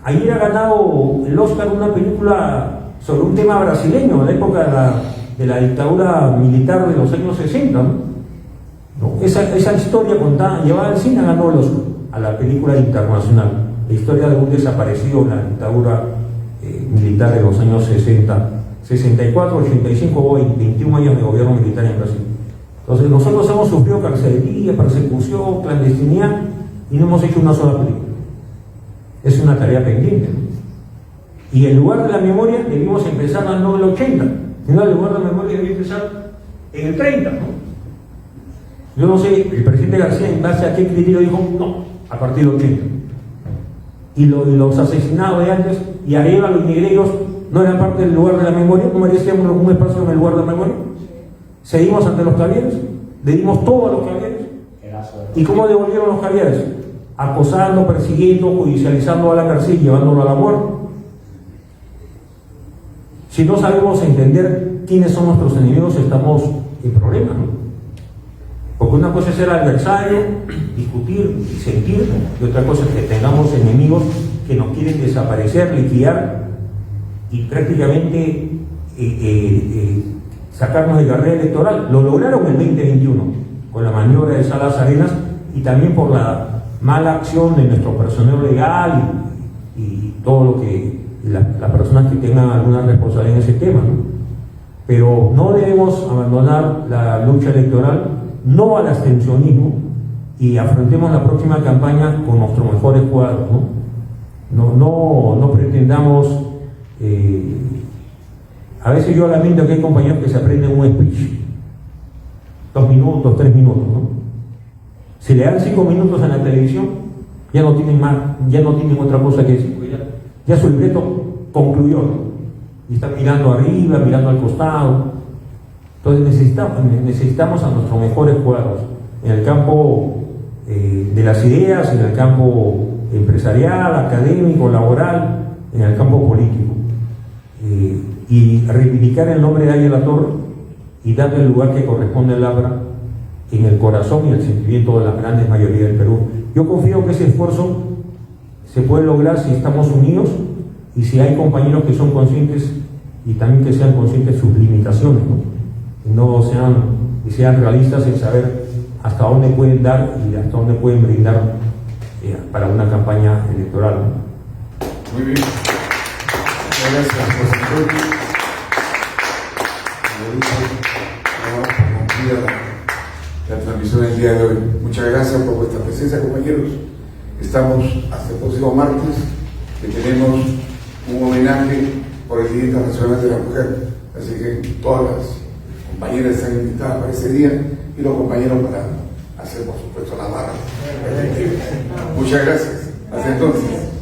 B: Ayer ha ganado el Oscar una película sobre un tema brasileño, de la época de la dictadura militar de los años 60, ¿no? Esa historia contada, llevada al cine, ganó el Oscar a la película internacional. La historia de un desaparecido en la dictadura militar de los años 60, 64, 85, 21 años de gobierno militar en Brasil. Entonces nosotros hemos sufrido carcelería, persecución, clandestinidad y no hemos hecho una sola película. Es una tarea pendiente, ¿no? Y en lugar de la memoria debimos empezar no en el 80, sino en lugar de la memoria debía empezar en el 30, ¿no? Yo no sé, el presidente García en base a qué criterio dijo no, a partir del 80. Y los asesinados de antes, y Arevalo y Negreiros no eran parte del lugar de la memoria, no merecíamos un espacio en el lugar de la memoria. Seguimos ante los Javieres, le dimos todo a los Javieres. ¿Y cómo devolvieron los Javieres? Acosando, persiguiendo, judicializando a la cárcel y llevándolo a la muerte. Si no sabemos entender quiénes son nuestros enemigos, estamos en problemas, ¿no? Porque una cosa es ser adversario, discutir y sentir, y otra cosa es que tengamos enemigos que nos quieren desaparecer, liquidar y prácticamente sacarnos de carrera electoral. Lo lograron en 2021 con la maniobra de Salas Arenas y también por la mala acción de nuestro personal legal y todo lo que las personas que tengan alguna responsabilidad en ese tema, ¿no? Pero no debemos abandonar la lucha electoral, no al abstencionismo, y afrontemos la próxima campaña con nuestros mejores cuadros, ¿no? No pretendamos. A veces yo lamento que hay compañeros que se aprenden un speech, 2 minutos, 3 minutos, ¿no? Si le dan 5 minutos en la televisión, ya no tienen más, ya no tienen otra cosa que decir, ya su libreto concluyó, ¿no? Y están mirando arriba, mirando al costado. Entonces necesitamos a nuestros mejores cuadros en el campo de las ideas, en el campo empresarial, académico, laboral, en el campo político. Y reivindicar el nombre de Ariel Latorre y darle el lugar que corresponde al APRA en el corazón y el sentimiento de la gran mayoría del Perú. Yo confío que ese esfuerzo se puede lograr si estamos unidos y si hay compañeros que son conscientes y también que sean conscientes de sus limitaciones, y sean realistas en saber hasta dónde pueden dar y hasta dónde pueden brindar para una campaña electoral.
A: Muy bien. Muchas gracias, profesor. La transmisión del día de hoy. Muchas gracias por vuestra presencia, compañeros. Estamos hasta el próximo martes, que tenemos un homenaje por el Día Internacional de la Mujer. Así que todas las compañeras están invitadas para ese día y los compañeros para hacer, por supuesto, la barra. Muchas gracias. Hasta entonces.